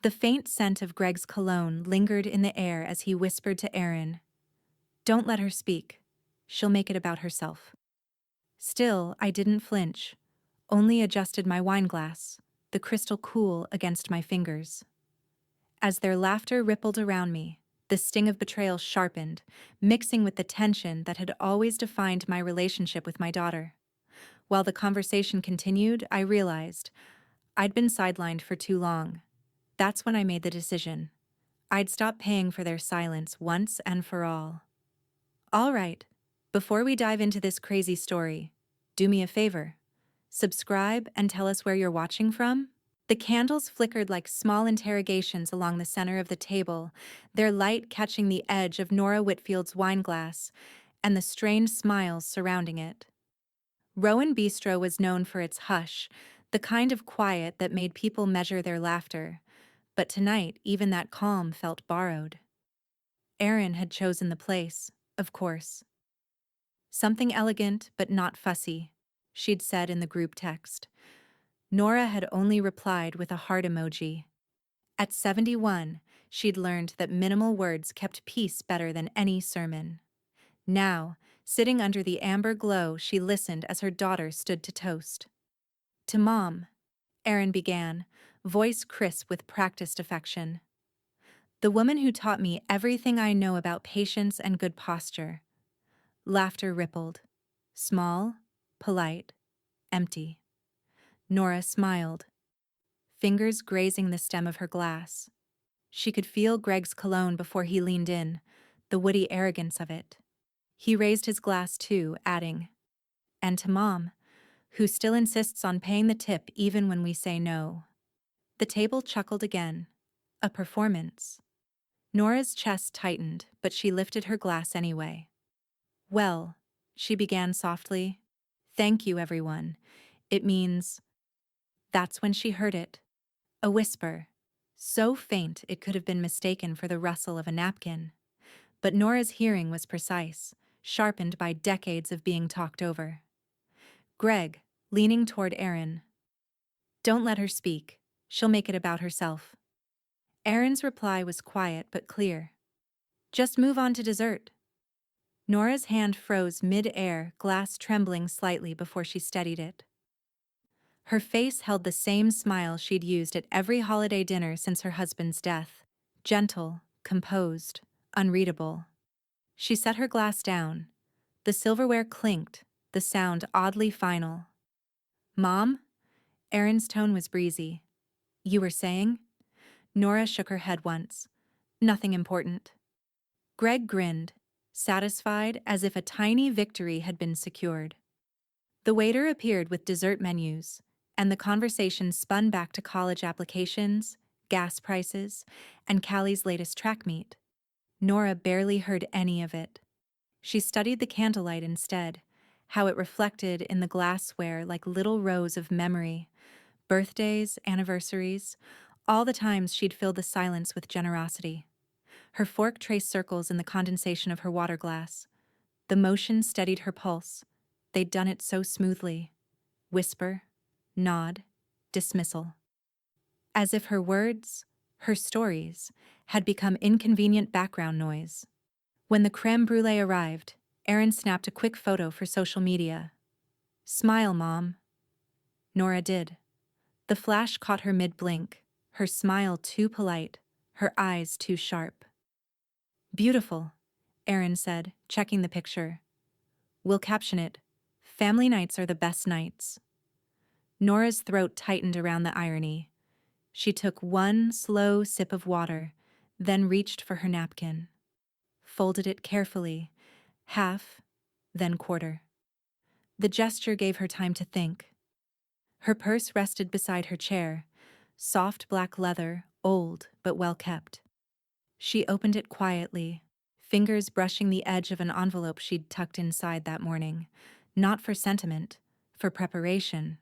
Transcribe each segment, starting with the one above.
The faint scent of Greg's cologne lingered in the air as he whispered to Erin, "Don't let her speak. She'll make it about herself." Still, I didn't flinch, only adjusted my wine glass, the crystal cool against my fingers. As their laughter rippled around me, the sting of betrayal sharpened, mixing with the tension that had always defined my relationship with my daughter. While the conversation continued, I realized I'd been sidelined for too long. That's when I made the decision. I'd stop paying for their silence once and for all. All right, before we dive into this crazy story, do me a favor. Subscribe and tell us where you're watching from. The candles flickered like small interrogations along the center of the table, their light catching the edge of Nora Whitfield's wine glass and the strained smiles surrounding it. Rowan Bistro was known for its hush, the kind of quiet that made people measure their laughter, but tonight even that calm felt borrowed. Erin had chosen the place, of course. Something elegant but not fussy, she'd said in the group text. Nora had only replied with a heart emoji. At 71, she'd learned that minimal words kept peace better than any sermon. Now, sitting under the amber glow, she listened as her daughter stood to toast. "To Mom," Erin began, voice crisp with practiced affection. "The woman who taught me everything I know about patience and good posture." Laughter rippled. Small, polite, empty. Nora smiled, fingers grazing the stem of her glass. She could feel Greg's cologne before he leaned in, the woody arrogance of it. He raised his glass too, adding, "And to Mom, who still insists on paying the tip even when we say no." The table chuckled again. A performance. Nora's chest tightened, but she lifted her glass anyway. "Well," she began softly, "thank you, everyone. It means—" That's when she heard it. A whisper, so faint it could have been mistaken for the rustle of a napkin. But Nora's hearing was precise, sharpened by decades of being talked over. Greg, leaning toward Erin. "Don't let her speak. She'll make it about herself." Erin's reply was quiet but clear. "Just move on to dessert." Nora's hand froze mid-air, glass trembling slightly before she steadied it. Her face held the same smile she'd used at every holiday dinner since her husband's death. Gentle, composed, unreadable. She set her glass down. The silverware clinked, the sound oddly final. "Mom?" Erin's tone was breezy. "You were saying?" Nora shook her head once. "Nothing important." Greg grinned, satisfied as if a tiny victory had been secured. The waiter appeared with dessert menus, and the conversation spun back to college applications, gas prices, and Callie's latest track meet. Nora barely heard any of it. She studied the candlelight instead, how it reflected in the glassware like little rows of memory, birthdays, anniversaries, all the times she'd filled the silence with generosity. Her fork traced circles in the condensation of her water glass. The motion steadied her pulse. They'd done it so smoothly. Whisper, nod, dismissal. As if her words, her stories, had become inconvenient background noise. When the creme brulee arrived, Erin snapped a quick photo for social media. "Smile, Mom." Nora did. The flash caught her mid-blink, her smile too polite, her eyes too sharp. "Beautiful," Erin said, checking the picture. "We'll caption it, 'Family nights are the best nights.'" Nora's throat tightened around the irony. She took one slow sip of water, then reached for her napkin. Folded it carefully, half, then quarter. The gesture gave her time to think. Her purse rested beside her chair, soft black leather, old but well kept. She opened it quietly, fingers brushing the edge of an envelope she'd tucked inside that morning, not for sentiment, for preparation.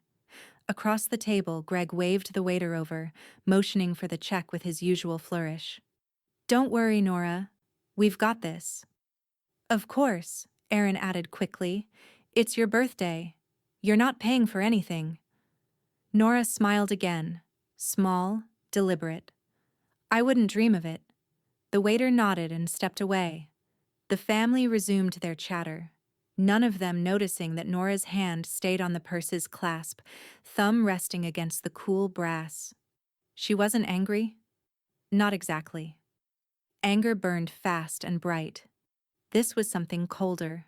Across the table, Greg waved the waiter over, motioning for the check with his usual flourish. "Don't worry, Nora. We've got this." "Of course," Erin added quickly. "It's your birthday. You're not paying for anything." Nora smiled again, small, deliberate. I wouldn't dream of it. The waiter nodded and stepped away. The family resumed their chatter, none of them noticing that Nora's hand stayed on the purse's clasp, thumb resting against the cool brass. She wasn't angry? Not exactly. Anger burned fast and bright. This was something colder,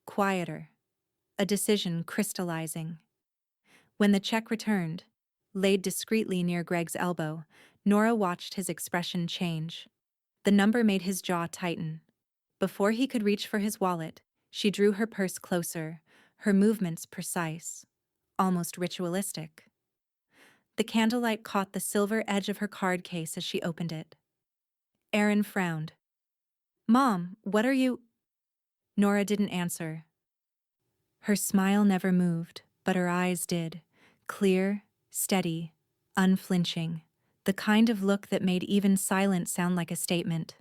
quieter, a decision crystallizing. When the check returned, laid discreetly near Greg's elbow, Nora watched his expression change. The number made his jaw tighten. Before he could reach for his wallet, she drew her purse closer, her movements precise, almost ritualistic. The candlelight caught the silver edge of her card case as she opened it. Erin frowned. "Mom, what are you—" Nora didn't answer. Her smile never moved, but her eyes did. Clear, steady, unflinching. The kind of look that made even silence sound like a statement.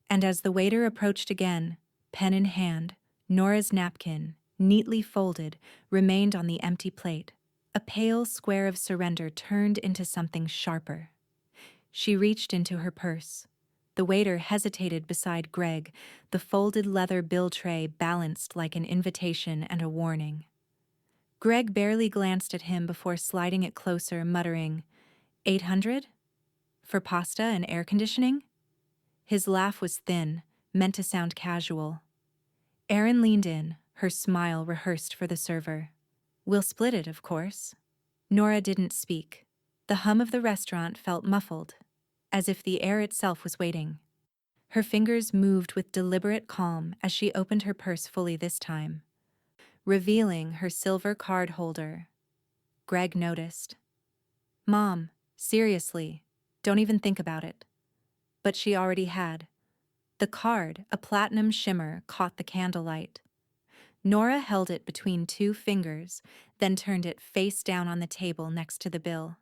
And as the waiter approached again, pen in hand, Nora's napkin, neatly folded, remained on the empty plate. A pale square of surrender turned into something sharper. She reached into her purse. The waiter hesitated beside Greg, the folded leather bill tray balanced like an invitation and a warning. Greg barely glanced at him before sliding it closer, muttering, "800? For pasta and air conditioning?" His laugh was thin, meant to sound casual. Erin leaned in, her smile rehearsed for the server. "We'll split it, of course." Nora didn't speak. The hum of the restaurant felt muffled, as if the air itself was waiting. Her fingers moved with deliberate calm as she opened her purse fully this time, revealing her silver card holder. Greg noticed. "Mom, seriously, don't even think about it." But she already had. The card, a platinum shimmer, caught the candlelight. Nora held it between two fingers, then turned it face down on the table next to the bill.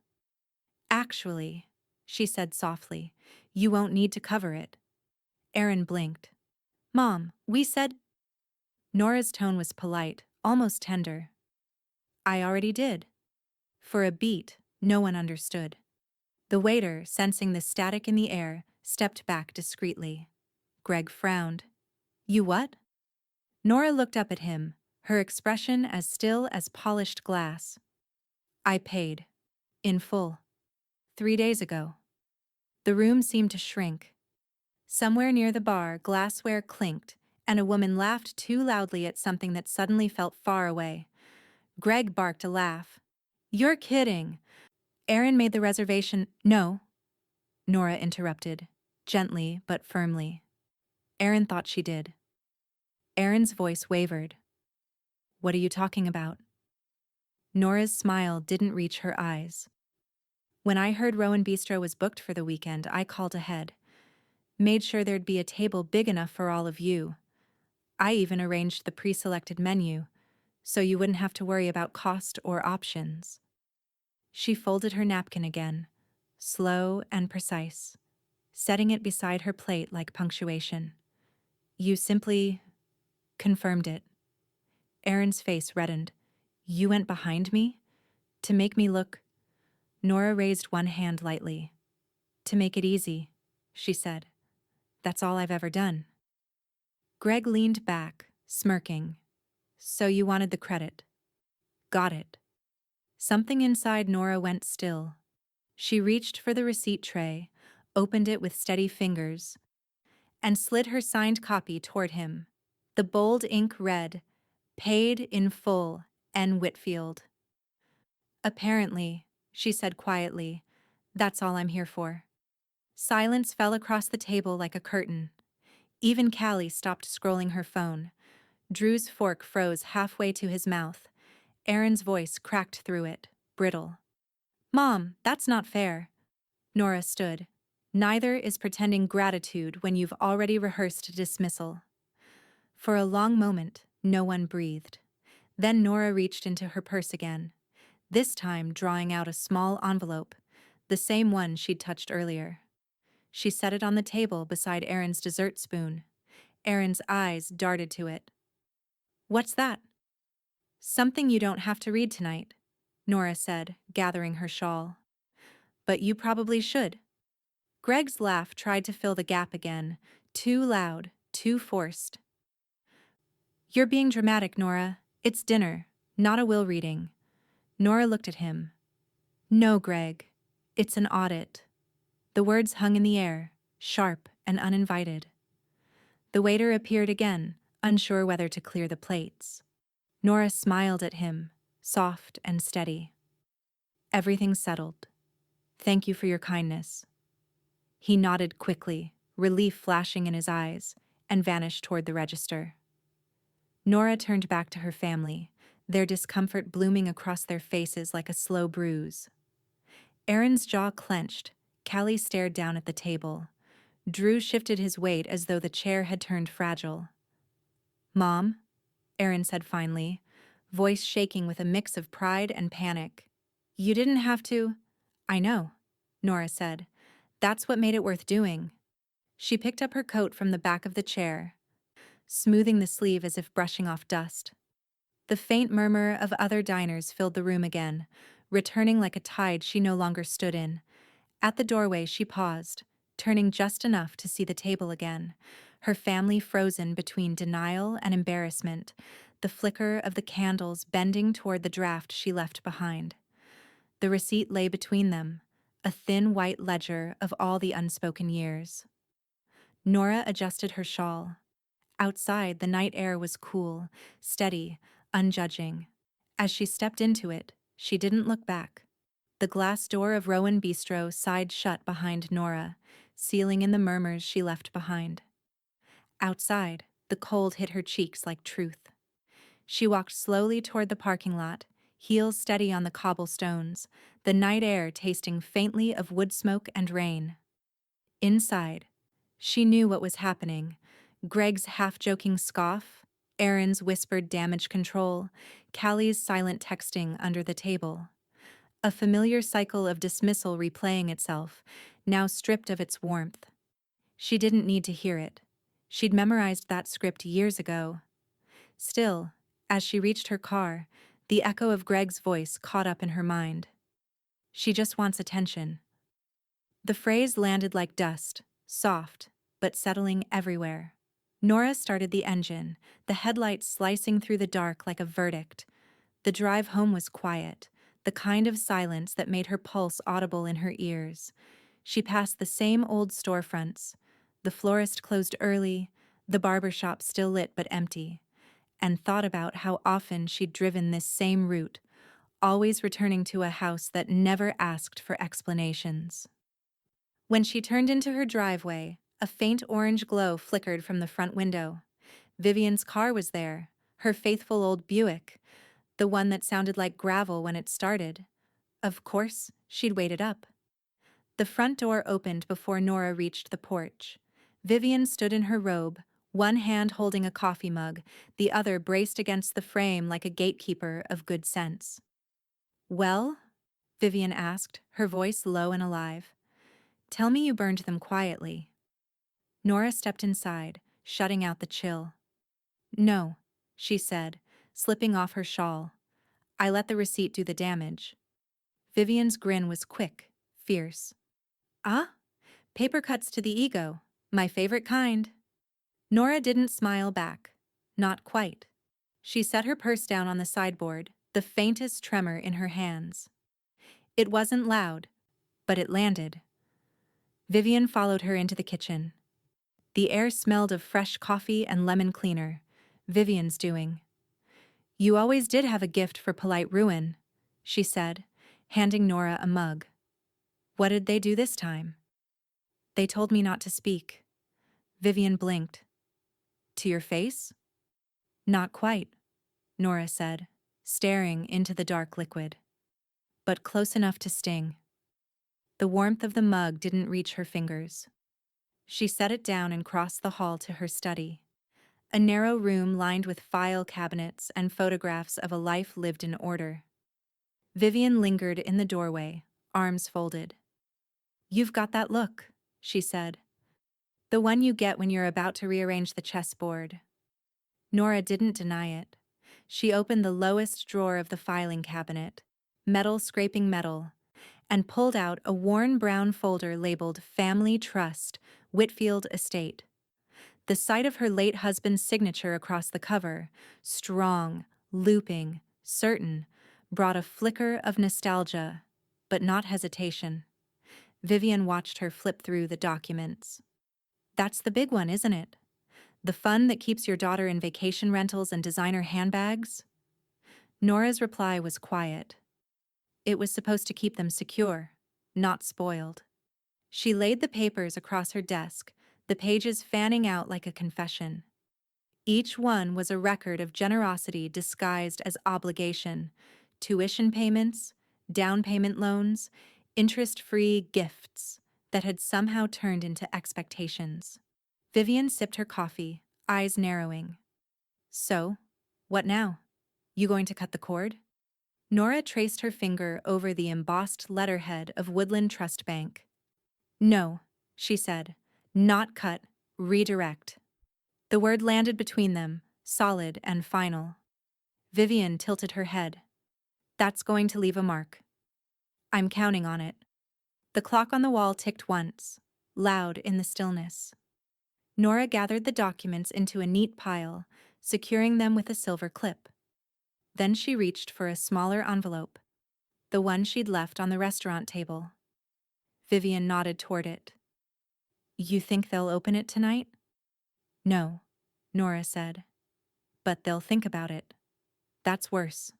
"Actually," she said softly, "you won't need to cover it." Erin blinked. "Mom, we said—" Nora's tone was polite, almost tender. "I already did." For a beat, no one understood. The waiter, sensing the static in the air, stepped back discreetly. Greg frowned. "You what?" Nora looked up at him, her expression as still as polished glass. "I paid. In full. 3 days ago." The room seemed to shrink. Somewhere near the bar, glassware clinked, and a woman laughed too loudly at something that suddenly felt far away. Greg barked a laugh. "You're kidding." Erin made the reservation— "No," Nora interrupted, gently but firmly. Erin thought she did. Erin's voice wavered. "What are you talking about?" Nora's smile didn't reach her eyes. "When I heard Rowan Bistro was booked for the weekend, I called ahead. Made sure there'd be a table big enough for all of you. I even arranged the pre-selected menu, so you wouldn't have to worry about cost or options." She folded her napkin again, slow and precise, setting it beside her plate like punctuation. "You simply confirmed it." Erin's face reddened. "You went behind me? To make me look—" Nora raised one hand lightly. "To make it easy," she said. "That's all I've ever done." Greg leaned back, smirking. "So you wanted the credit." "Got it." Something inside Nora went still. She reached for the receipt tray, opened it with steady fingers, and slid her signed copy toward him. The bold ink read, "Paid in full, N. Whitfield." "Apparently," she said quietly, "that's all I'm here for." Silence fell across the table like a curtain. Even Callie stopped scrolling her phone. Drew's fork froze halfway to his mouth. Erin's voice cracked through it, brittle. "Mom, that's not fair." Nora stood. "Neither is pretending gratitude when you've already rehearsed dismissal." For a long moment, no one breathed. Then Nora reached into her purse again, this time drawing out a small envelope, the same one she'd touched earlier. She set it on the table beside Erin's dessert spoon. Erin's eyes darted to it. "What's that?" "Something you don't have to read tonight," Nora said, gathering her shawl. "But you probably should." Greg's laugh tried to fill the gap again, too loud, too forced. You're being dramatic, Nora. It's dinner, not a will reading. Nora looked at him. No, Greg. It's an audit. The words hung in the air, sharp and uninvited. The waiter appeared again, unsure whether to clear the plates. Nora smiled at him, soft and steady. Everything's settled. Thank you for your kindness. He nodded quickly, relief flashing in his eyes, and vanished toward the register. Nora turned back to her family, their discomfort blooming across their faces like a slow bruise. Aaron's jaw clenched. Callie stared down at the table. Drew shifted his weight as though the chair had turned fragile. Mom, Aaron said finally, voice shaking with a mix of pride and panic. You didn't have to. I know, Nora said. That's what made it worth doing. She picked up her coat from the back of the chair, smoothing the sleeve as if brushing off dust. The faint murmur of other diners filled the room again, returning like a tide she no longer stood in. At the doorway she paused, turning just enough to see the table again, her family frozen between denial and embarrassment, the flicker of the candles bending toward the draft she left behind. The receipt lay between them, a thin white ledger of all the unspoken years. Nora adjusted her shawl. Outside, the night air was cool, steady, unjudging. As she stepped into it, she didn't look back. The glass door of Rowan Bistro sighed shut behind Nora, sealing in the murmurs she left behind. Outside, the cold hit her cheeks like truth. She walked slowly toward the parking lot, heels steady on the cobblestones, the night air tasting faintly of wood smoke and rain. Inside, she knew what was happening. Greg's half-joking scoff, Aaron's whispered damage control, Callie's silent texting under the table. A familiar cycle of dismissal replaying itself, now stripped of its warmth. She didn't need to hear it. She'd memorized that script years ago. Still, as she reached her car, the echo of Greg's voice caught up in her mind. She just wants attention. The phrase landed like dust, soft, but settling everywhere. Nora started the engine, the headlights slicing through the dark like a verdict. The drive home was quiet, the kind of silence that made her pulse audible in her ears. She passed the same old storefronts, the florist closed early, the barber shop still lit but empty, and thought about how often she'd driven this same route, always returning to a house that never asked for explanations. When she turned into her driveway, a faint orange glow flickered from the front window. Vivian's car was there, her faithful old Buick, the one that sounded like gravel when it started. Of course, she'd waited up. The front door opened before Nora reached the porch. Vivian stood in her robe, one hand holding a coffee mug, the other braced against the frame like a gatekeeper of good sense. Well? Vivian asked, her voice low and alive. Tell me you burned them quietly. Nora stepped inside, shutting out the chill. No, she said, slipping off her shawl. I let the receipt do the damage. Vivian's grin was quick, fierce. Ah? Paper cuts to the ego, my favorite kind. Nora didn't smile back. Not quite. She set her purse down on the sideboard, the faintest tremor in her hands. It wasn't loud, but it landed. Vivian followed her into the kitchen. The air smelled of fresh coffee and lemon cleaner. Vivian's doing. You always did have a gift for polite ruin, she said, handing Nora a mug. What did they do this time? They told me not to speak. Vivian blinked. To your face? Not quite, Nora said, staring into the dark liquid. But close enough to sting. The warmth of the mug didn't reach her fingers. She set it down and crossed the hall to her study. A narrow room lined with file cabinets and photographs of a life lived in order. Vivian lingered in the doorway, arms folded. You've got that look, she said. The one you get when you're about to rearrange the chessboard. Nora didn't deny it. She opened the lowest drawer of the filing cabinet, metal scraping metal, and pulled out a worn brown folder labeled Family Trust, Whitfield Estate. The sight of her late husband's signature across the cover, strong, looping, certain, brought a flicker of nostalgia, but not hesitation. Vivian watched her flip through the documents. That's the big one, isn't it? The fund that keeps your daughter in vacation rentals and designer handbags? Nora's reply was quiet. It was supposed to keep them secure, not spoiled. She laid the papers across her desk, the pages fanning out like a confession. Each one was a record of generosity disguised as obligation: tuition payments, down payment loans, interest-free gifts that had somehow turned into expectations. Vivian sipped her coffee, eyes narrowing. So, what now? You going to cut the cord? Nora traced her finger over the embossed letterhead of Woodland Trust Bank. No, she said. Not cut, redirect. The word landed between them, solid and final. Vivian tilted her head. That's going to leave a mark. I'm counting on it. The clock on the wall ticked once, loud in the stillness. Nora gathered the documents into a neat pile, securing them with a silver clip. Then she reached for a smaller envelope, the one she'd left on the restaurant table. Vivian nodded toward it. You think they'll open it tonight? No, Nora said. But they'll think about it. That's worse.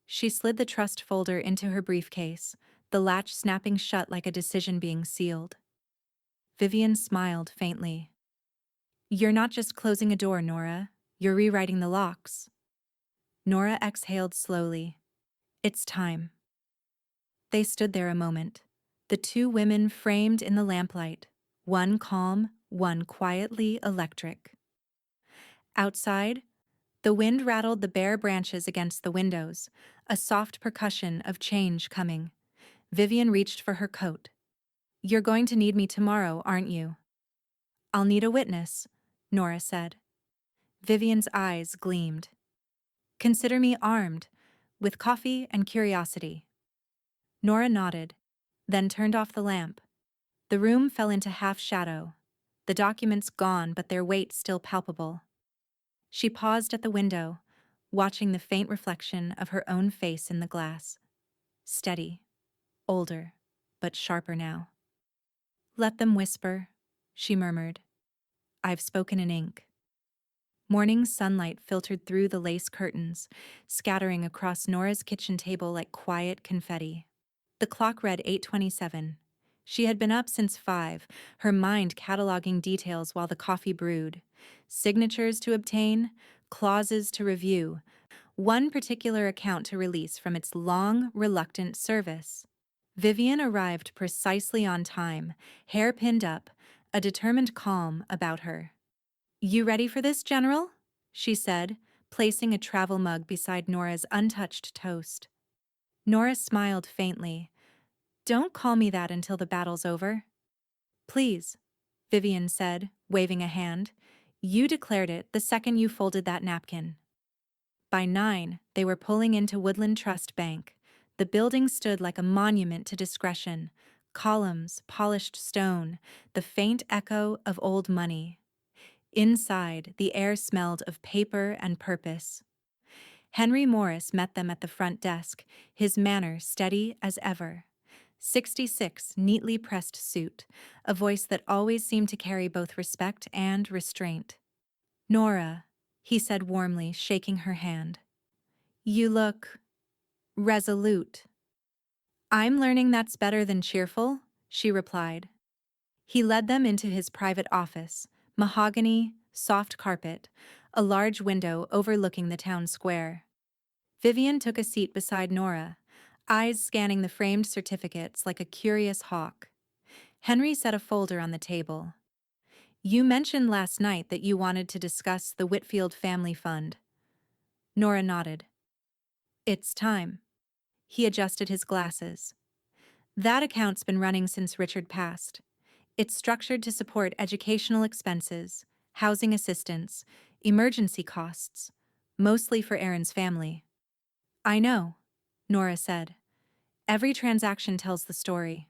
She slid the trust folder into her briefcase, the latch snapping shut like a decision being sealed. Vivian smiled faintly. You're not just closing a door, Nora. You're rewriting the locks. Nora exhaled slowly. It's time. They stood there a moment, the two women framed in the lamplight, one calm, one quietly electric. Outside, the wind rattled the bare branches against the windows, a soft percussion of change coming. Vivian reached for her coat. You're going to need me tomorrow, aren't you? I'll need a witness, Nora said. Vivian's eyes gleamed. Consider me armed, with coffee and curiosity. Nora nodded, then turned off the lamp. The room fell into half shadow, the documents gone but their weight still palpable. She paused at the window, watching the faint reflection of her own face in the glass. Steady, older, but sharper now. Let them whisper, she murmured. I've spoken in ink. Morning sunlight filtered through the lace curtains, scattering across Nora's kitchen table like quiet confetti. The clock read 8:27. She had been up since 5, her mind cataloging details while the coffee brewed. Signatures to obtain, clauses to review, one particular account to release from its long, reluctant service. Vivian arrived precisely on time, hair pinned up, a determined calm about her. You ready for this, General? She said, placing a travel mug beside Nora's untouched toast. Nora smiled faintly. Don't call me that until the battle's over. Please, Vivian said, waving a hand. You declared it the second you folded that napkin. By 9, they were pulling into Woodland Trust Bank. The building stood like a monument to discretion. Columns, polished stone, the faint echo of old money. Inside, the air smelled of paper and purpose. Henry Morris met them at the front desk, his manner steady as ever. 66 neatly pressed suit, a voice that always seemed to carry both respect and restraint. Nora, he said warmly, shaking her hand. You look resolute. I'm learning that's better than cheerful, she replied. He led them into his private office, mahogany, soft carpet, a large window overlooking the town square. Vivian took a seat beside Nora, eyes scanning the framed certificates like a curious hawk. Henry set a folder on the table. You mentioned last night that you wanted to discuss the Whitfield Family Fund. Nora nodded. It's time. He adjusted his glasses. That account's been running since Richard passed. It's structured to support educational expenses, housing assistance, emergency costs, mostly for Aaron's family. I know, Nora said. Every transaction tells the story.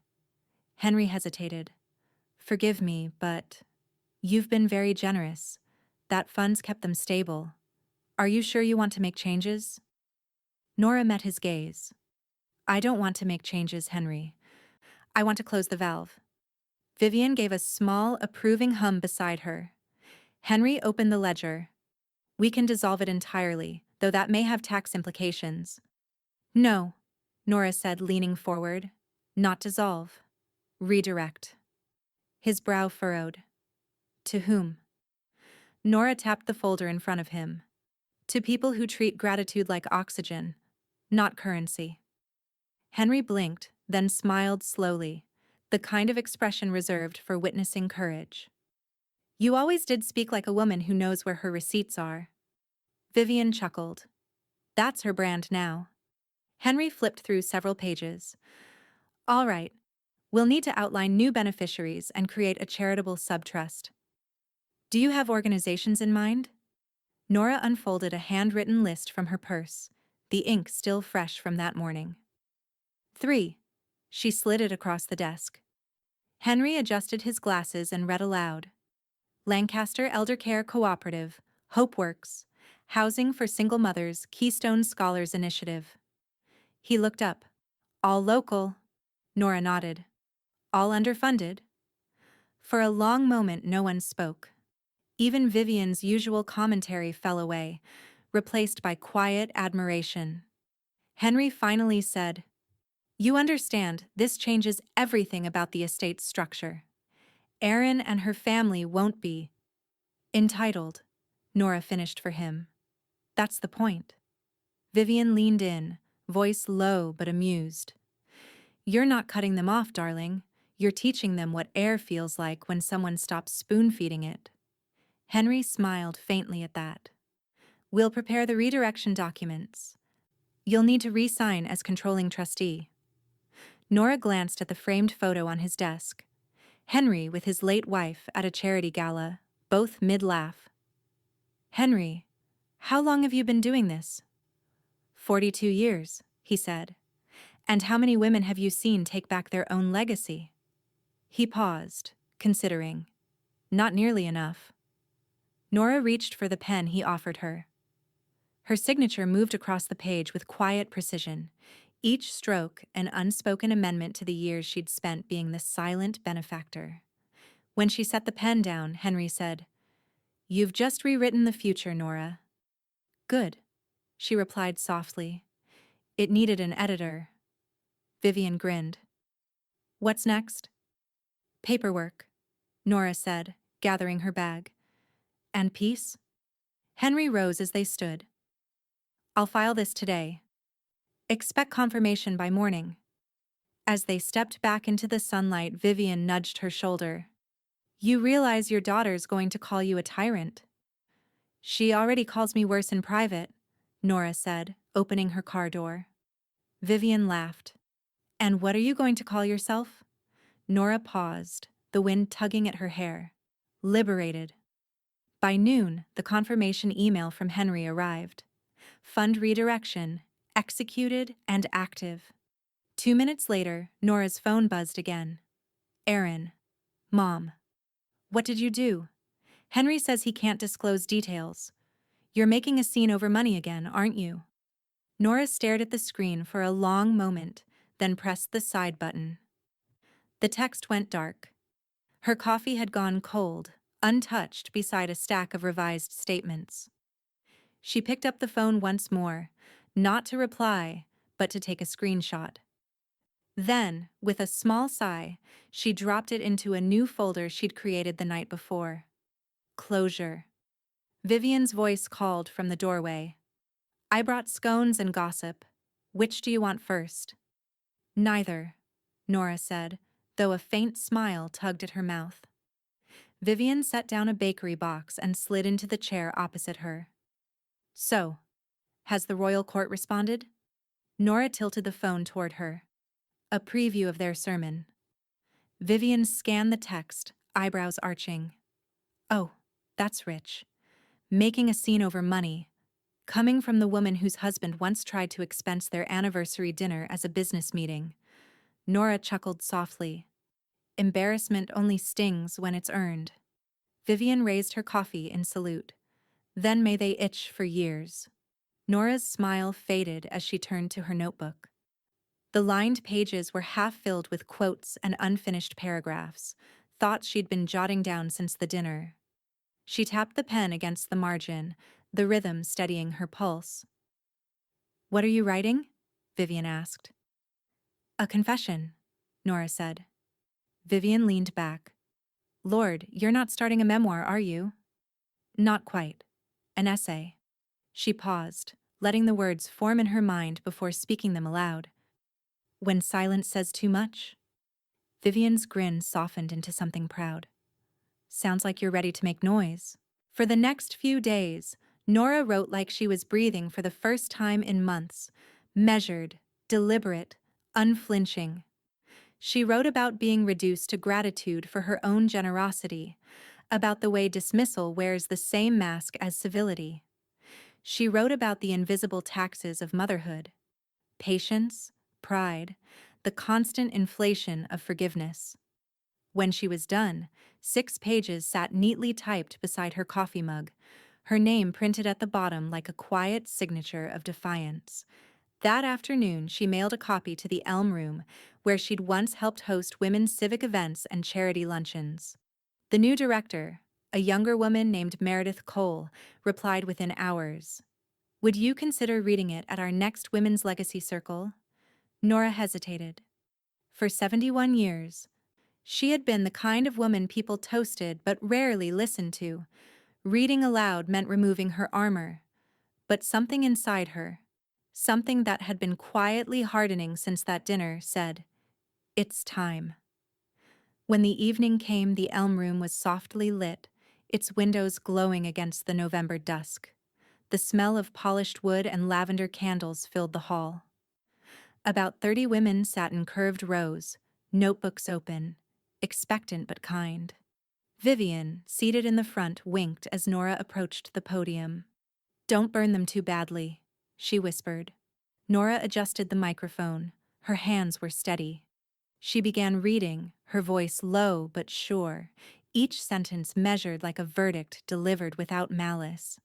Henry hesitated. Forgive me, but you've been very generous. That funds kept them stable. Are you sure you want to make changes? Nora met his gaze. I don't want to make changes, Henry. I want to close the valve. Vivian gave a small, approving hum beside her. Henry opened the ledger. We can dissolve it entirely, though that may have tax implications. No, Nora said, leaning forward. Not dissolve. Redirect. His brow furrowed. To whom? Nora tapped the folder in front of him. To people who treat gratitude like oxygen, not currency. Henry blinked, then smiled slowly, the kind of expression reserved for witnessing courage. You always did speak like a woman who knows where her receipts are. Vivian chuckled. That's her brand now. Henry flipped through several pages. All right. We'll need to outline new beneficiaries and create a charitable subtrust. Do you have organizations in mind? Nora unfolded a handwritten list from her purse, the ink still fresh from that morning. 3. She slid it across the desk. Henry adjusted his glasses and read aloud. Lancaster Elder Care Cooperative, HopeWorks, Housing for Single Mothers, Keystone Scholars Initiative. He looked up. All local. Nora nodded. All underfunded? For a long moment no one spoke. Even Vivian's usual commentary fell away, replaced by quiet admiration. Henry finally said, You understand, this changes everything about the estate's structure. Erin and her family won't be entitled, Nora finished for him. That's the point. Vivian leaned in, voice low but amused. You're not cutting them off, darling. You're teaching them what air feels like when someone stops spoon-feeding it. Henry smiled faintly at that. We'll prepare the redirection documents. You'll need to re-sign as controlling trustee. Nora glanced at the framed photo on his desk. Henry with his late wife at a charity gala, both mid-laugh. Henry, how long have you been doing this? 42 years, he said. And how many women have you seen take back their own legacy? He paused, considering. Not nearly enough. Nora reached for the pen he offered her. Her signature moved across the page with quiet precision, each stroke an unspoken amendment to the years she'd spent being the silent benefactor. When she set the pen down, Henry said, You've just rewritten the future, Nora. Good, she replied softly. It needed an editor. Vivian grinned. What's next? Paperwork, Nora said, gathering her bag. And peace? Henry rose as they stood. I'll file this today. Expect confirmation by morning. As they stepped back into the sunlight, Vivian nudged her shoulder. You realize your daughter's going to call you a tyrant. She already calls me worse in private, Nora said, opening her car door. Vivian laughed. And what are you going to call yourself? Nora paused, the wind tugging at her hair. Liberated. By noon, the confirmation email from Henry arrived. Fund redirection, executed and active. 2 minutes later, Nora's phone buzzed again. Erin. Mom. What did you do? Henry says he can't disclose details. You're making a scene over money again, aren't you? Nora stared at the screen for a long moment, then pressed the side button. The text went dark. Her coffee had gone cold, untouched beside a stack of revised statements. She picked up the phone once more, not to reply, but to take a screenshot. Then, with a small sigh, she dropped it into a new folder she'd created the night before. Closure. Vivian's voice called from the doorway. I brought scones and gossip. Which do you want first? Neither, Nora said, though a faint smile tugged at her mouth. Vivian set down a bakery box and slid into the chair opposite her. So, has the royal court responded? Nora tilted the phone toward her. A preview of their sermon. Vivian scanned the text, eyebrows arching. Oh, that's rich. Making a scene over money. Coming from the woman whose husband once tried to expense their anniversary dinner as a business meeting. Nora chuckled softly. Embarrassment only stings when it's earned. Vivian raised her coffee in salute. Then may they itch for years. Nora's smile faded as she turned to her notebook. The lined pages were half filled with quotes and unfinished paragraphs, thoughts she'd been jotting down since the dinner. She tapped the pen against the margin, the rhythm steadying her pulse. "What are you writing?" Vivian asked. "A confession," Nora said. Vivian leaned back. "Lord, you're not starting a memoir, are you?" "Not quite. An essay." She paused, letting the words form in her mind before speaking them aloud. "When silence says too much?" Vivian's grin softened into something proud. "Sounds like you're ready to make noise." For the next few days, Nora wrote like she was breathing for the first time in months, measured, deliberate, unflinching. She wrote about being reduced to gratitude for her own generosity, about the way dismissal wears the same mask as civility. She wrote about the invisible taxes of motherhood: patience, pride, the constant inflation of forgiveness. When she was done, 6 pages sat neatly typed beside her coffee mug, her name printed at the bottom like a quiet signature of defiance. That afternoon, she mailed a copy to the Elm Room, where she'd once helped host women's civic events and charity luncheons. The new director, a younger woman named Meredith Cole, replied within hours. "Would you consider reading it at our next Women's Legacy Circle?" Nora hesitated. For 71 years, she had been the kind of woman people toasted but rarely listened to. Reading aloud meant removing her armor. But something inside her, something that had been quietly hardening since that dinner, said, "It's time." When the evening came, the Elm Room was softly lit, its windows glowing against the November dusk. The smell of polished wood and lavender candles filled the hall. About 30 women sat in curved rows, notebooks open, expectant but kind. Vivian, seated in the front, winked as Nora approached the podium. "Don't burn them too badly," she whispered. Nora adjusted the microphone. Her hands were steady. She began reading, her voice low but sure, each sentence measured like a verdict delivered without malice.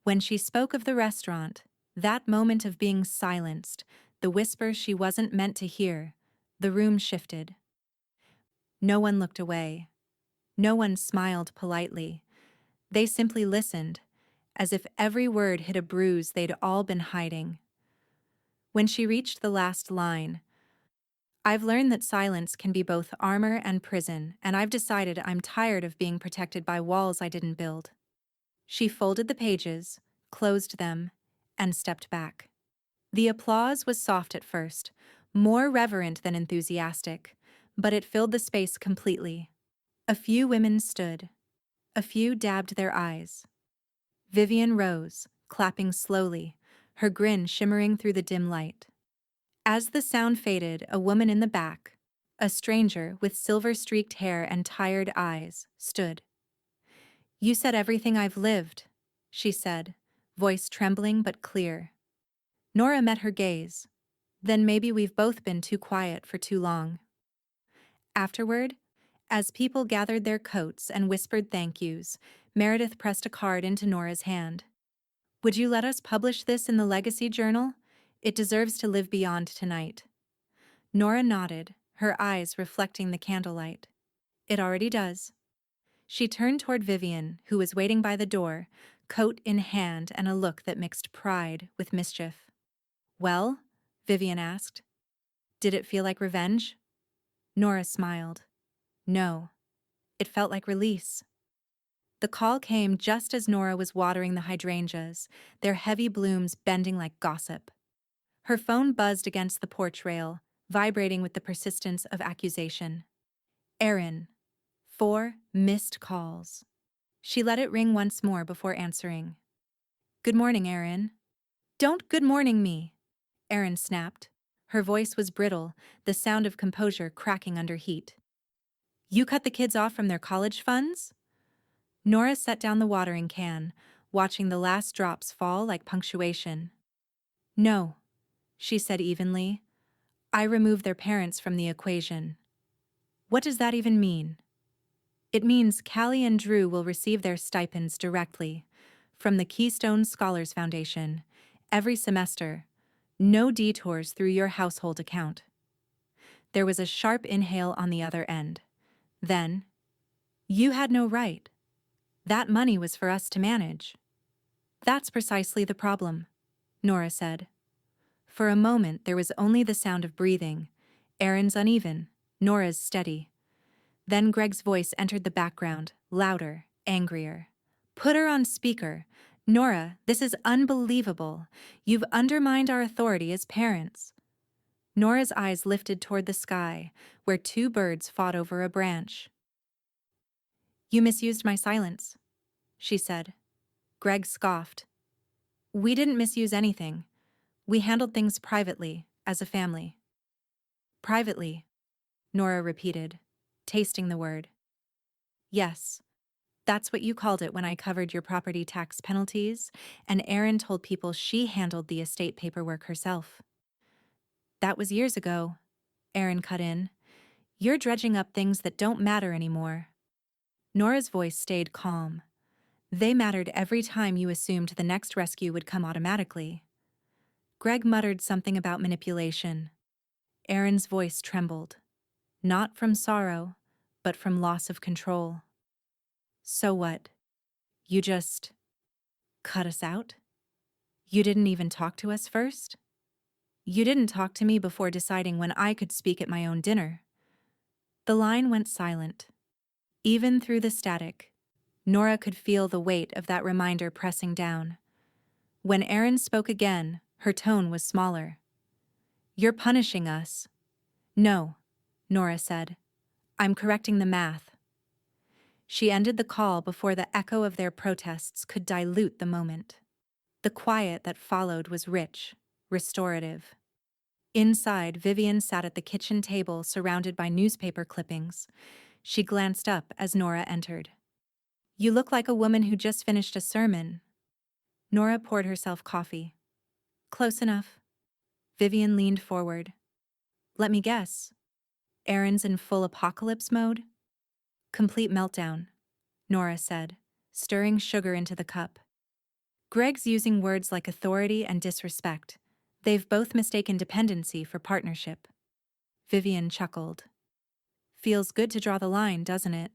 When she spoke of the restaurant, that moment of being silenced, the whisper she wasn't meant to hear, the room shifted. No one looked away. No one smiled politely. They simply listened, as if every word hit a bruise they'd all been hiding. When she reached the last line, "I've learned that silence can be both armor and prison, and I've decided I'm tired of being protected by walls I didn't build." She folded the pages, closed them, and stepped back. The applause was soft at first, more reverent than enthusiastic, but it filled the space completely. A few women stood. A few dabbed their eyes. Vivian rose, clapping slowly, her grin shimmering through the dim light. As the sound faded, a woman in the back, a stranger with silver-streaked hair and tired eyes, stood. "You said everything I've lived," she said, voice trembling but clear. Nora met her gaze. "Then maybe we've both been too quiet for too long." Afterward, as people gathered their coats and whispered thank yous, Meredith pressed a card into Nora's hand. "Would you let us publish this in the Legacy Journal? It deserves to live beyond tonight." Nora nodded, her eyes reflecting the candlelight. "It already does." She turned toward Vivian, who was waiting by the door, coat in hand and a look that mixed pride with mischief. "Well?" Vivian asked. "Did it feel like revenge?" Nora smiled. "No. It felt like release." The call came just as Nora was watering the hydrangeas, their heavy blooms bending like gossip. Her phone buzzed against the porch rail, vibrating with the persistence of accusation. "Erin." 4 missed calls. She let it ring once more before answering. "Good morning, Erin." "Don't good morning me," Erin snapped. Her voice was brittle, the sound of composure cracking under heat. "You cut the kids off from their college funds?" Nora set down the watering can, watching the last drops fall like punctuation. No, she said evenly. I removed their parents from the equation. What does that even mean? It means Callie and Drew will receive their stipends directly from the Keystone Scholars Foundation every semester, no detours through your household account. There was a sharp inhale on the other end. Then, you had no right. That money was for us to manage. That's precisely the problem, Nora said. For a moment there was only the sound of breathing, Aaron's uneven, Nora's steady. Then Greg's voice entered the background, louder, angrier. Put her on speaker. Nora, this is unbelievable. You've undermined our authority as parents. Nora's eyes lifted toward the sky, where two birds fought over a branch. You misused my silence, she said. Greg scoffed. We didn't misuse anything. We handled things privately, as a family. Privately, Nora repeated, tasting the word. Yes, that's what you called it when I covered your property tax penalties, and Erin told people she handled the estate paperwork herself. That was years ago, Erin cut in. You're dredging up things that don't matter anymore. Nora's voice stayed calm. They mattered every time you assumed the next rescue would come automatically. Greg muttered something about manipulation. Erin's voice trembled. Not from sorrow, but from loss of control. So what? You just cut us out? You didn't even talk to us first? You didn't talk to me before deciding when I could speak at my own dinner. The line went silent. Even through the static, Nora could feel the weight of that reminder pressing down. When Erin spoke again, her tone was smaller. You're punishing us. No, Nora said. I'm correcting the math. She ended the call before the echo of their protests could dilute the moment. The quiet that followed was rich, restorative. Inside, Vivian sat at the kitchen table surrounded by newspaper clippings. She glanced up as Nora entered. You look like a woman who just finished a sermon. Nora poured herself coffee. Close enough. Vivian leaned forward. Let me guess. Erin's in full apocalypse mode? Complete meltdown, Nora said, stirring sugar into the cup. Greg's using words like authority and disrespect. They've both mistaken dependency for partnership. Vivian chuckled. Feels good to draw the line, doesn't it?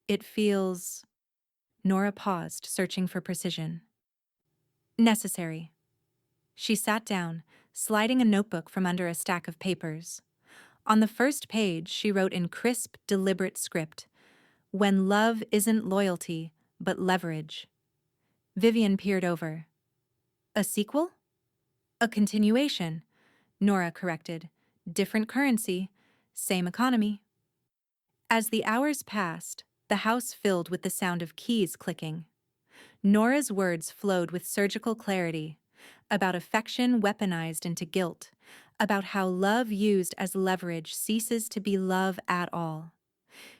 It feels... Nora paused, searching for precision. Necessary. She sat down, sliding a notebook from under a stack of papers. On the first page, she wrote in crisp, deliberate script, "When love isn't loyalty, but leverage." Vivian peered over. A sequel? A continuation, Nora corrected. Different currency, same economy. As the hours passed, the house filled with the sound of keys clicking. Nora's words flowed with surgical clarity, about affection weaponized into guilt, about how love used as leverage ceases to be love at all.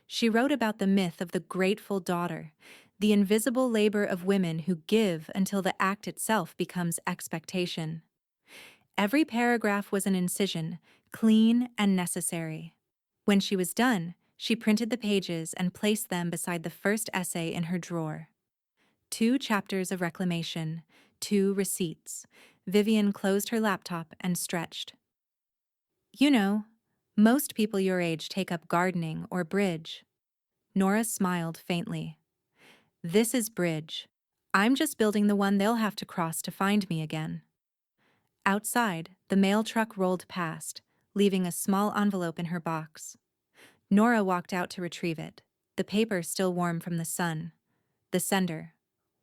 She wrote about the myth of the grateful daughter, the invisible labor of women who give until the act itself becomes expectation. Every paragraph was an incision, clean and necessary. When she was done, she printed the pages and placed them beside the first essay in her drawer. 2 chapters of reclamation, 2 receipts. Vivian closed her laptop and stretched. You know, most people your age take up gardening or bridge. Nora smiled faintly. This is bridge. I'm just building the one they'll have to cross to find me again. Outside, the mail truck rolled past, leaving a small envelope in her box. Nora walked out to retrieve it, the paper still warm from the sun. The sender,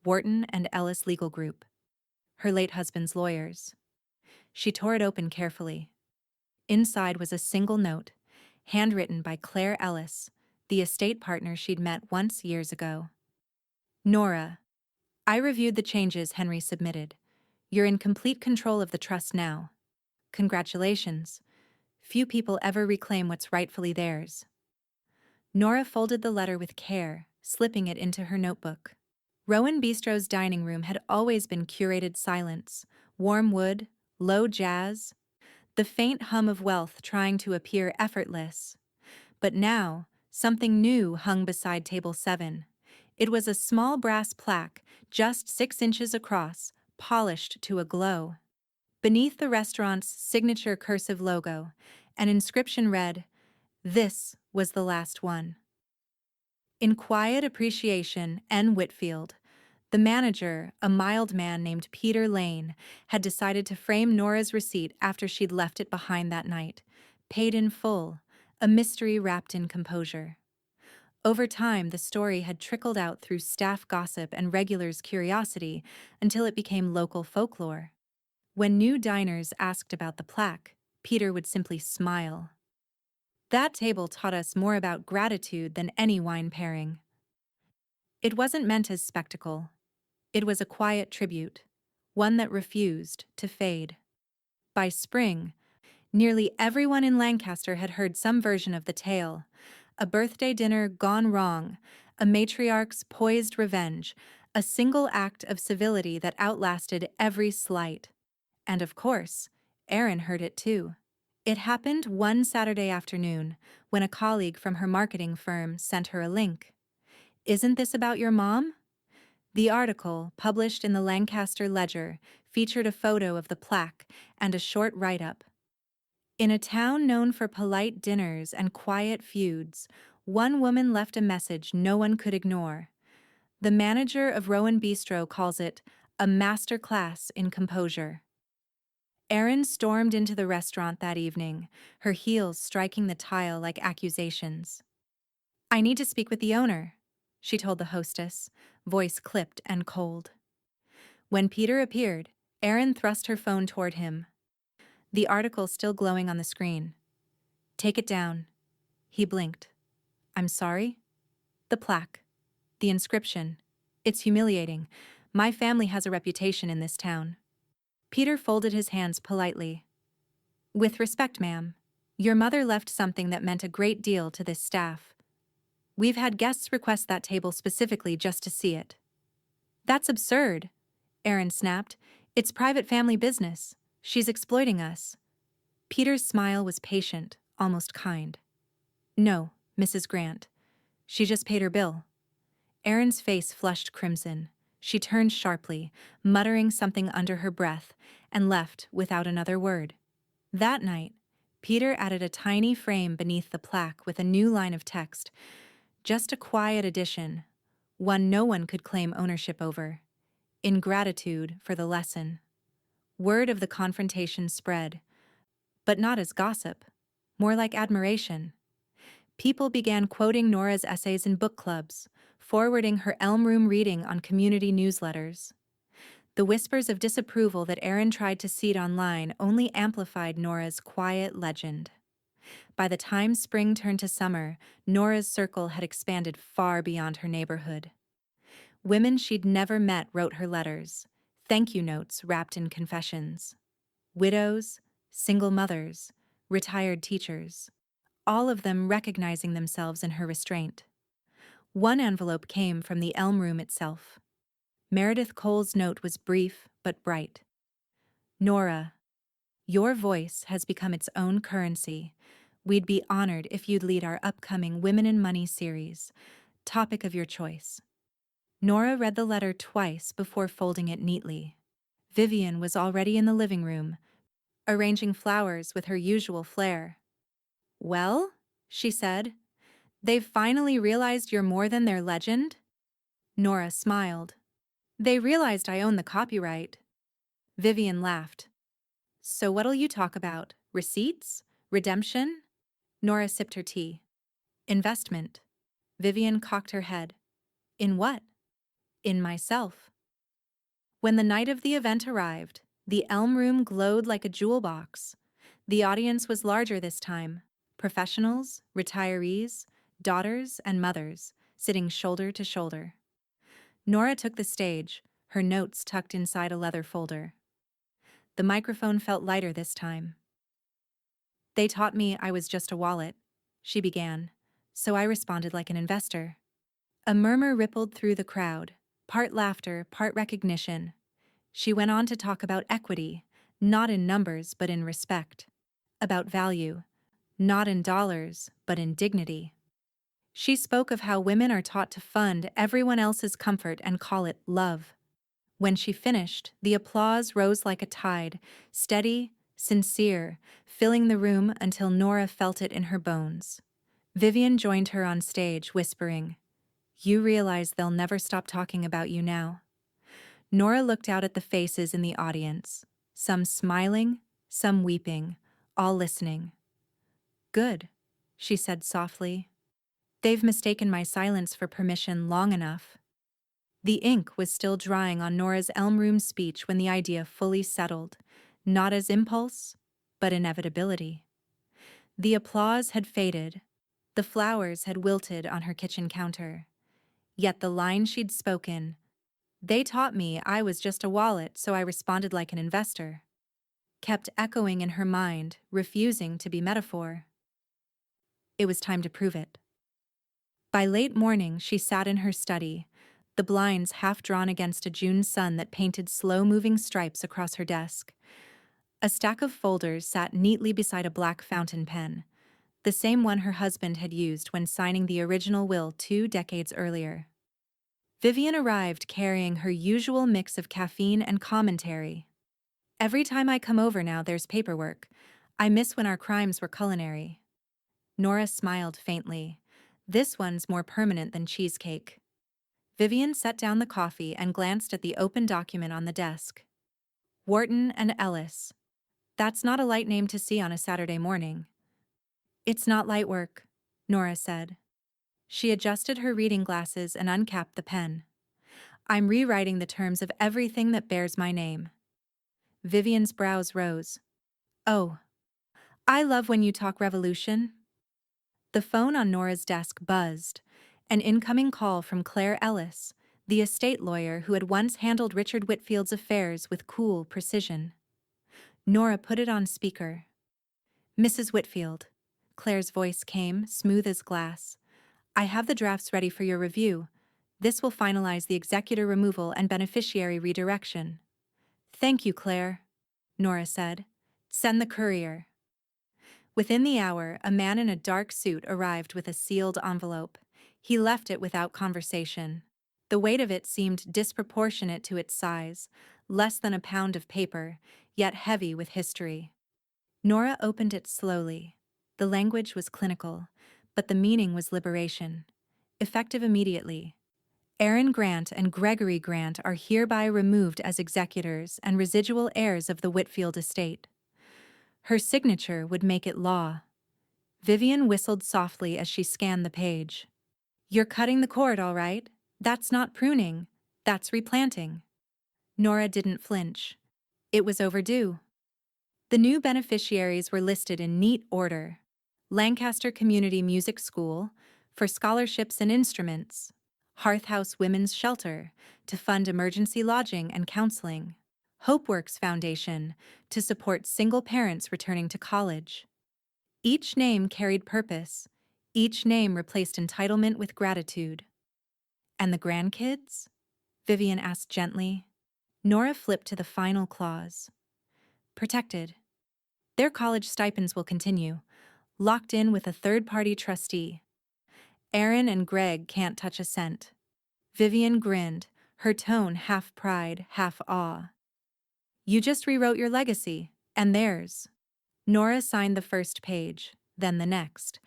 Wharton and Ellis Legal Group, her late husband's lawyers. She tore it open carefully. Inside was a single note, handwritten by Claire Ellis, the estate partner she'd met once years ago. Nora, I reviewed the changes Henry submitted. You're in complete control of the trust now. Congratulations. Few people ever reclaim what's rightfully theirs. Nora folded the letter with care, slipping it into her notebook. Rowan Bistro's dining room had always been curated silence, warm wood, low jazz, the faint hum of wealth trying to appear effortless. But now, something new hung beside table 7. It was a small brass plaque, just 6 inches across, polished to a glow. Beneath the restaurant's signature cursive logo, an inscription read, "This was the last one." In quiet appreciation, N. Whitfield, the manager, a mild man named Peter Lane, had decided to frame Nora's receipt after she'd left it behind that night, paid in full, a mystery wrapped in composure. Over time, the story had trickled out through staff gossip and regulars' curiosity until it became local folklore. When new diners asked about the plaque, Peter would simply smile. That table taught us more about gratitude than any wine pairing. It wasn't meant as spectacle. It was a quiet tribute, one that refused to fade. By spring, nearly everyone in Lancaster had heard some version of the tale. A birthday dinner gone wrong, a matriarch's poised revenge, a single act of civility that outlasted every slight. And of course, Erin heard it too. It happened one Saturday afternoon when a colleague from her marketing firm sent her a link. "Isn't this about your mom?" The article, published in the Lancaster Ledger, featured a photo of the plaque and a short write-up. In a town known for polite dinners and quiet feuds, one woman left a message no one could ignore. The manager of Rowan Bistro calls it a master class in composure. Erin stormed into the restaurant that evening, her heels striking the tile like accusations. "I need to speak with the owner," she told the hostess, voice clipped and cold. When Peter appeared, Erin thrust her phone toward him, the article still glowing on the screen. "Take it down." He blinked. "I'm sorry?" "The plaque. The inscription. It's humiliating. My family has a reputation in this town." Peter folded his hands politely. "With respect, ma'am, your mother left something that meant a great deal to this staff. We've had guests request that table specifically just to see it." "That's absurd," Erin snapped. "It's private family business. She's exploiting us." Peter's smile was patient, almost kind. "No, Mrs. Grant. She just paid her bill." Erin's face flushed crimson. She turned sharply, muttering something under her breath, and left without another word. That night, Peter added a tiny frame beneath the plaque with a new line of text. Just a quiet addition, one no one could claim ownership over. In gratitude for the lesson. Word of the confrontation spread, but not as gossip, more like admiration. People began quoting Nora's essays in book clubs, forwarding her Elm Room reading on community newsletters. The whispers of disapproval that Erin tried to seed online only amplified Nora's quiet legend. By the time spring turned to summer, Nora's circle had expanded far beyond her neighborhood. Women she'd never met wrote her letters, thank you notes wrapped in confessions. Widows, single mothers, retired teachers, all of them recognizing themselves in her restraint. One envelope came from the Elm Room itself. Meredith Cole's note was brief but bright. "Nora, your voice has become its own currency. We'd be honored if you'd lead our upcoming Women in Money series. Topic of your choice." Nora read the letter twice before folding it neatly. Vivian was already in the living room, arranging flowers with her usual flair. "Well," she said, "they've finally realized you're more than their legend?" Nora smiled. "They realized I own the copyright." Vivian laughed. "So what'll you talk about? Receipts? Redemption?" Nora sipped her tea. "Investment." Vivian cocked her head. "In what?" "In myself." When the night of the event arrived, the Elm Room glowed like a jewel box. The audience was larger this time. Professionals, retirees, daughters, and mothers, sitting shoulder to shoulder. Nora took the stage, her notes tucked inside a leather folder. The microphone felt lighter this time. "They taught me I was just a wallet," she began, so I responded like an investor. A murmur rippled through the crowd. Part laughter, part recognition. She went on to talk about equity, not in numbers but in respect. About value, not in dollars but in dignity. She spoke of how women are taught to fund everyone else's comfort and call it love. When she finished, the applause rose like a tide, steady, sincere, filling the room until Nora felt it in her bones. Vivian joined her on stage, whispering, "You realize they'll never stop talking about you now." Nora looked out at the faces in the audience, some smiling, some weeping, all listening. "Good," she said softly. "They've mistaken my silence for permission long enough." The ink was still drying on Nora's Elm Room speech when the idea fully settled, not as impulse, but inevitability. The applause had faded, the flowers had wilted on her kitchen counter. Yet the line she'd spoken, "They taught me I was just a wallet, so I responded like an investor," kept echoing in her mind, refusing to be metaphor. It was time to prove it. By late morning, she sat in her study, the blinds half drawn against a June sun that painted slow-moving stripes across her desk. A stack of folders sat neatly beside a black fountain pen, the same one her husband had used when signing the original will 2 decades earlier. Vivian arrived carrying her usual mix of caffeine and commentary. "Every time I come over now, there's paperwork. I miss when our crimes were culinary." Nora smiled faintly. "This one's more permanent than cheesecake." Vivian set down the coffee and glanced at the open document on the desk. "Wharton and Ellis. That's not a light name to see on a Saturday morning." "It's not light work," Nora said. She adjusted her reading glasses and uncapped the pen. "I'm rewriting the terms of everything that bears my name." Vivian's brows rose. "Oh, I love when you talk revolution." The phone on Nora's desk buzzed, an incoming call from Claire Ellis, the estate lawyer who had once handled Richard Whitfield's affairs with cool precision. Nora put it on speaker. "Mrs. Whitfield," Claire's voice came, smooth as glass. "I have the drafts ready for your review. This will finalize the executor removal and beneficiary redirection." "Thank you, Claire," Nora said. "Send the courier." Within the hour, a man in a dark suit arrived with a sealed envelope. He left it without conversation. The weight of it seemed disproportionate to its size, less than a pound of paper, yet heavy with history. Nora opened it slowly. The language was clinical, but the meaning was liberation. Effective immediately. Aaron Grant and Gregory Grant are hereby removed as executors and residual heirs of the Whitfield estate. Her signature would make it law. Vivian whistled softly as she scanned the page. "You're cutting the cord, all right. That's not pruning. That's replanting." Nora didn't flinch. It was overdue. The new beneficiaries were listed in neat order. Lancaster Community Music School, for scholarships and instruments. Hearth House Women's Shelter, to fund emergency lodging and counseling. HopeWorks Foundation, to support single parents returning to college. Each name carried purpose. Each name replaced entitlement with gratitude. "And the grandkids?" Vivian asked gently. Nora flipped to the final clause. "Protected. Their college stipends will continue, locked in with a third-party trustee. Aaron and Greg can't touch a cent." Vivian grinned, her tone half pride, half awe. "You just rewrote your legacy, and theirs." Nora signed the first page, then the next.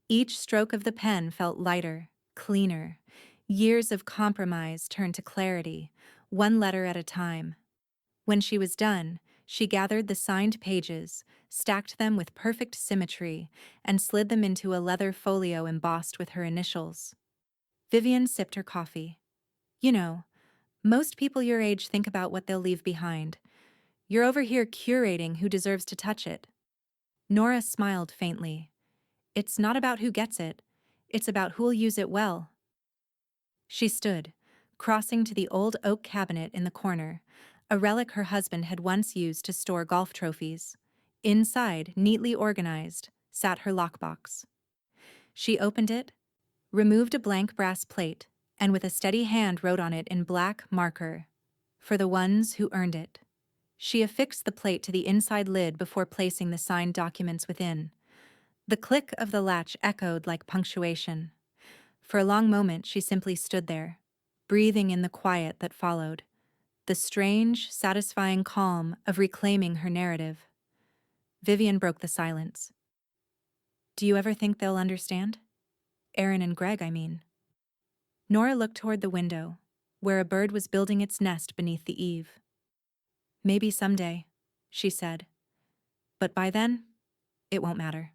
Each stroke of the pen felt lighter, cleaner. Years of compromise turned to clarity, one letter at a time. When she was done, she gathered the signed pages, stacked them with perfect symmetry, and slid them into a leather folio embossed with her initials. Vivian sipped her coffee. "You know, most people your age think about what they'll leave behind. You're over here curating who deserves to touch it." Nora smiled faintly. "It's not about who gets it. It's about who'll use it well." She stood, crossing to the old oak cabinet in the corner, a relic her husband had once used to store golf trophies. Inside, neatly organized, sat her lockbox. She opened it, removed a blank brass plate, and with a steady hand wrote on it in black marker, "For the ones who earned it." She affixed the plate to the inside lid before placing the signed documents within. The click of the latch echoed like punctuation. For a long moment she simply stood there, breathing in the quiet that followed, the strange, satisfying calm of reclaiming her narrative. Vivian broke the silence. "Do you ever think they'll understand? Aaron and Greg, I mean." Nora looked toward the window, where a bird was building its nest beneath the eave. "Maybe someday," she said. "But by then, it won't matter.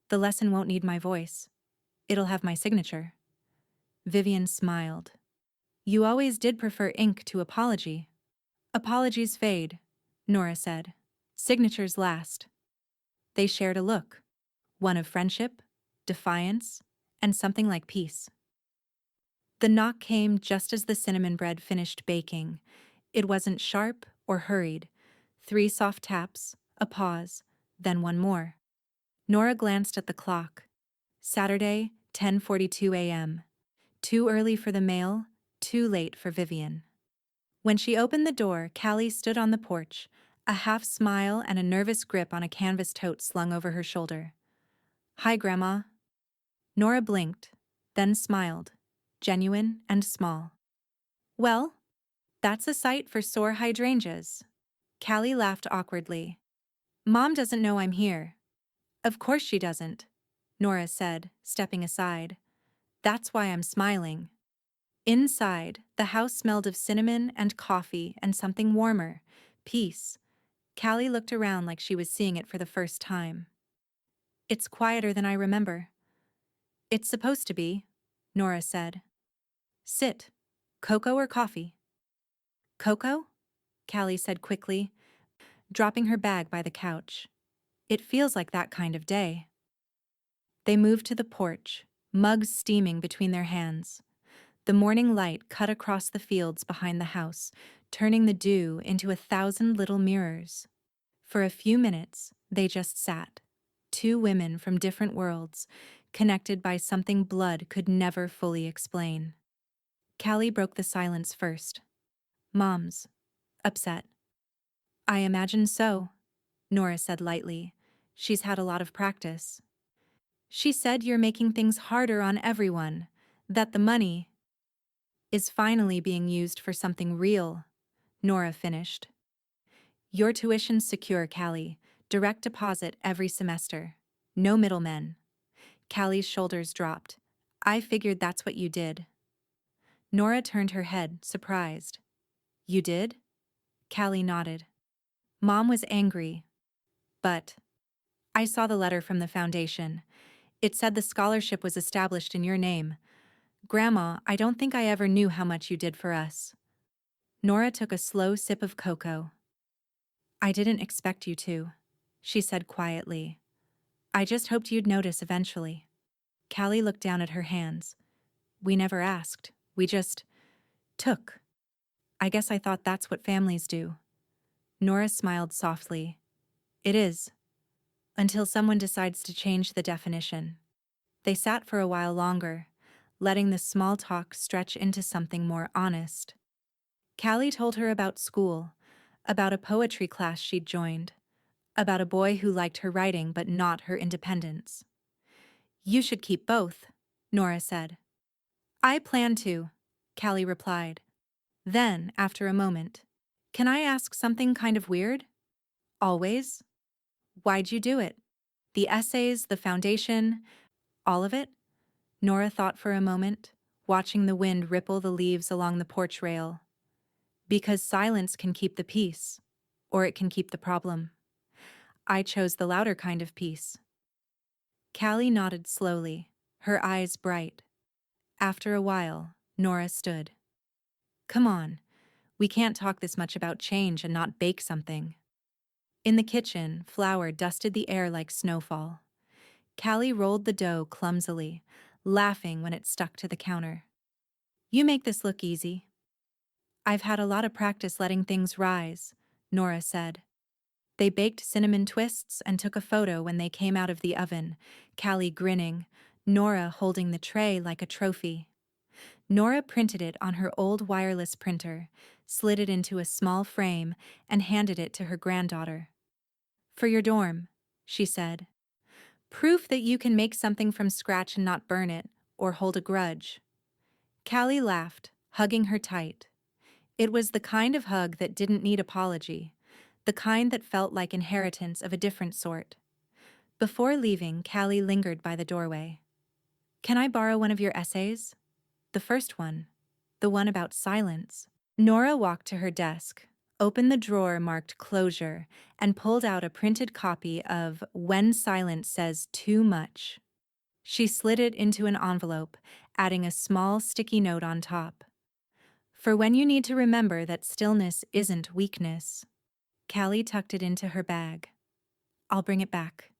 The lesson won't need my voice. It'll have my signature." Vivian smiled. "You always did prefer ink to apology." "Apologies fade," Nora said. "Signatures last." They shared a look, one of friendship, defiance, and something like peace. The knock came just as the cinnamon bread finished baking. It wasn't sharp or hurried. 3 soft taps, a pause, then one more. Nora glanced at the clock. Saturday, 10:42 a.m. Too early for the mail, too late for Vivian. When she opened the door, Callie stood on the porch, a half smile and a nervous grip on a canvas tote slung over her shoulder. "Hi, Grandma." Nora blinked, then smiled, genuine and small. "Well, that's a sight for sore hydrangeas." Callie laughed awkwardly. "Mom doesn't know I'm here." "Of course she doesn't," Nora said, stepping aside. "That's why I'm smiling." Inside, the house smelled of cinnamon and coffee and something warmer, peace. Callie looked around like she was seeing it for the first time. "It's quieter than I remember." "It's supposed to be," Nora said. "Sit. Cocoa or coffee?" "Cocoa?" Callie said quickly, dropping her bag by the couch. "It feels like that kind of day." They moved to the porch, mugs steaming between their hands. The morning light cut across the fields behind the house, turning the dew into 1,000 little mirrors. For a few minutes, they just sat, 2 women from different worlds, connected by something blood could never fully explain. Callie broke the silence first. "Mom's upset." "I imagine so," Nora said lightly. "She's had a lot of practice." "She said you're making things harder on everyone, that the money is finally being used for something real," Nora finished. "Your tuition's secure, Callie. Direct deposit every semester. No middlemen." Callie's shoulders dropped. "I figured that's what you did." Nora turned her head, surprised. "You did?" Callie nodded. "Mom was angry. But I saw the letter from the foundation. It said the scholarship was established in your name. Grandma, I don't think I ever knew how much you did for us." Nora took a slow sip of cocoa. "I didn't expect you to," she said quietly. "I just hoped you'd notice eventually." Callie looked down at her hands. "We never asked. We just took. I guess I thought that's what families do." Nora smiled softly. "It is. Until someone decides to change the definition." They sat for a while longer, letting the small talk stretch into something more honest. Callie told her about school, about a poetry class she'd joined, about a boy who liked her writing but not her independence. "You should keep both," Nora said. "I plan to," Callie replied. Then, after a moment, "Can I ask something kind of weird?" "Always." "Why'd you do it? The essays, the foundation, all of it?" Nora thought for a moment, watching the wind ripple the leaves along the porch rail. "Because silence can keep the peace, or it can keep the problem. I chose the louder kind of peace." Callie nodded slowly, her eyes bright. After a while, Nora stood. "Come on, we can't talk this much about change and not bake something." In the kitchen, flour dusted the air like snowfall. Callie rolled the dough clumsily, laughing when it stuck to the counter. "You make this look easy." "I've had a lot of practice letting things rise," Nora said. They baked cinnamon twists and took a photo when they came out of the oven, Callie grinning, Nora holding the tray like a trophy. Nora printed it on her old wireless printer, slid it into a small frame, and handed it to her granddaughter. "For your dorm," she said. "Proof that you can make something from scratch and not burn it, or hold a grudge." Callie laughed, hugging her tight. It was the kind of hug that didn't need apology, the kind that felt like inheritance of a different sort. Before leaving, Callie lingered by the doorway. "Can I borrow one of your essays? The first one. The one about silence." Nora walked to her desk, opened the drawer marked closure, and pulled out a printed copy of When Silence Says Too Much. She slid it into an envelope, adding a small sticky note on top. "For when you need to remember that stillness isn't weakness." Callie tucked it into her bag. "I'll bring it back."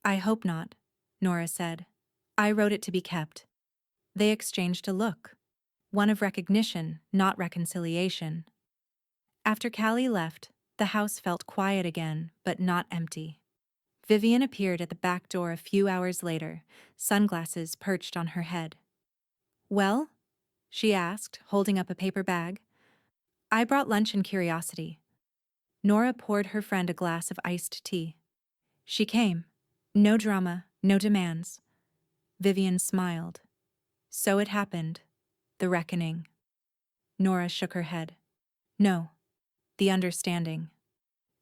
"I hope not," Nora said. "I wrote it to be kept." They exchanged a look. One of recognition, not reconciliation. After Callie left, the house felt quiet again, but not empty. Vivian appeared at the back door a few hours later, sunglasses perched on her head. "Well?" she asked, holding up a paper bag. "I brought lunch and curiosity." Nora poured her friend a glass of iced tea. She came. No drama, no demands. Vivian smiled. So it happened. The reckoning. Nora shook her head. "No. The understanding."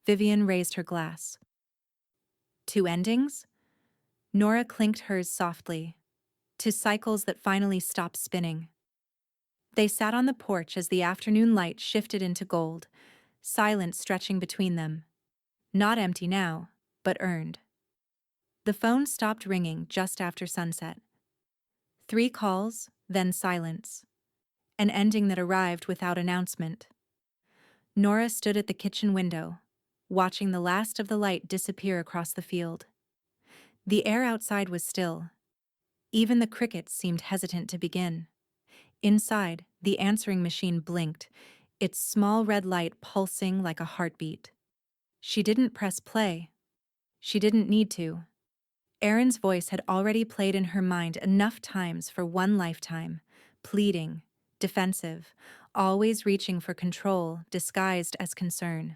Vivian raised her glass. "Two endings?" Nora clinked hers softly. "To cycles that finally stopped spinning." They sat on the porch as the afternoon light shifted into gold, silence stretching between them. Not empty now, but earned. The phone stopped ringing just after sunset. 3 calls, then silence. An ending that arrived without announcement. Nora stood at the kitchen window, watching the last of the light disappear across the field. The air outside was still. Even the crickets seemed hesitant to begin. Inside, the answering machine blinked, its small red light pulsing like a heartbeat. She didn't press play. She didn't need to. Aaron's voice had already played in her mind enough times for one lifetime, pleading, defensive, always reaching for control disguised as concern.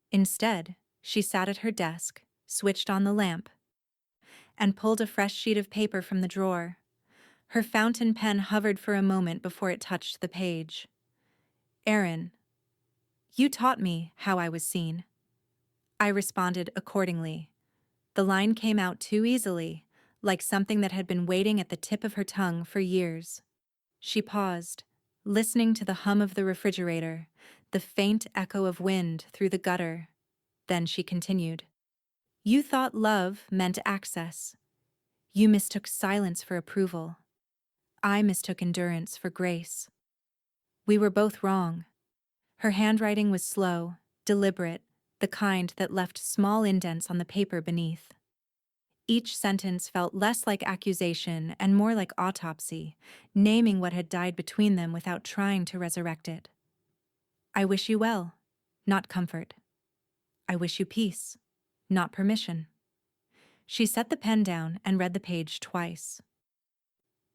Instead, she sat at her desk, switched on the lamp, and pulled a fresh sheet of paper from the drawer. Her fountain pen hovered for a moment before it touched the page. "Aaron, you taught me how I was seen." I responded accordingly. The line came out too easily, like something that had been waiting at the tip of her tongue for years. She paused, listening to the hum of the refrigerator, the faint echo of wind through the gutter. Then she continued. "You thought love meant access. You mistook silence for approval. I mistook endurance for grace. We were both wrong." Her handwriting was slow, deliberate, the kind that left small indents on the paper beneath. Each sentence felt less like accusation and more like autopsy, naming what had died between them without trying to resurrect it. "I wish you well, not comfort. I wish you peace, not permission." She set the pen down and read the page twice.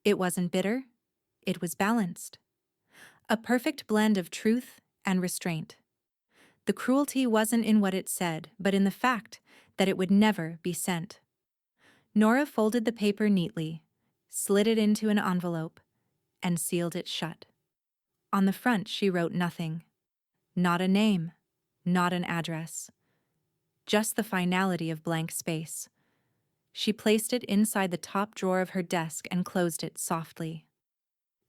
It wasn't bitter, it was balanced. A perfect blend of truth and restraint. The cruelty wasn't in what it said, but in the fact that it would never be sent. Nora folded the paper neatly, slid it into an envelope, and sealed it shut. On the front she wrote nothing. Not a name, not an address. Just the finality of blank space. She placed it inside the top drawer of her desk and closed it softly.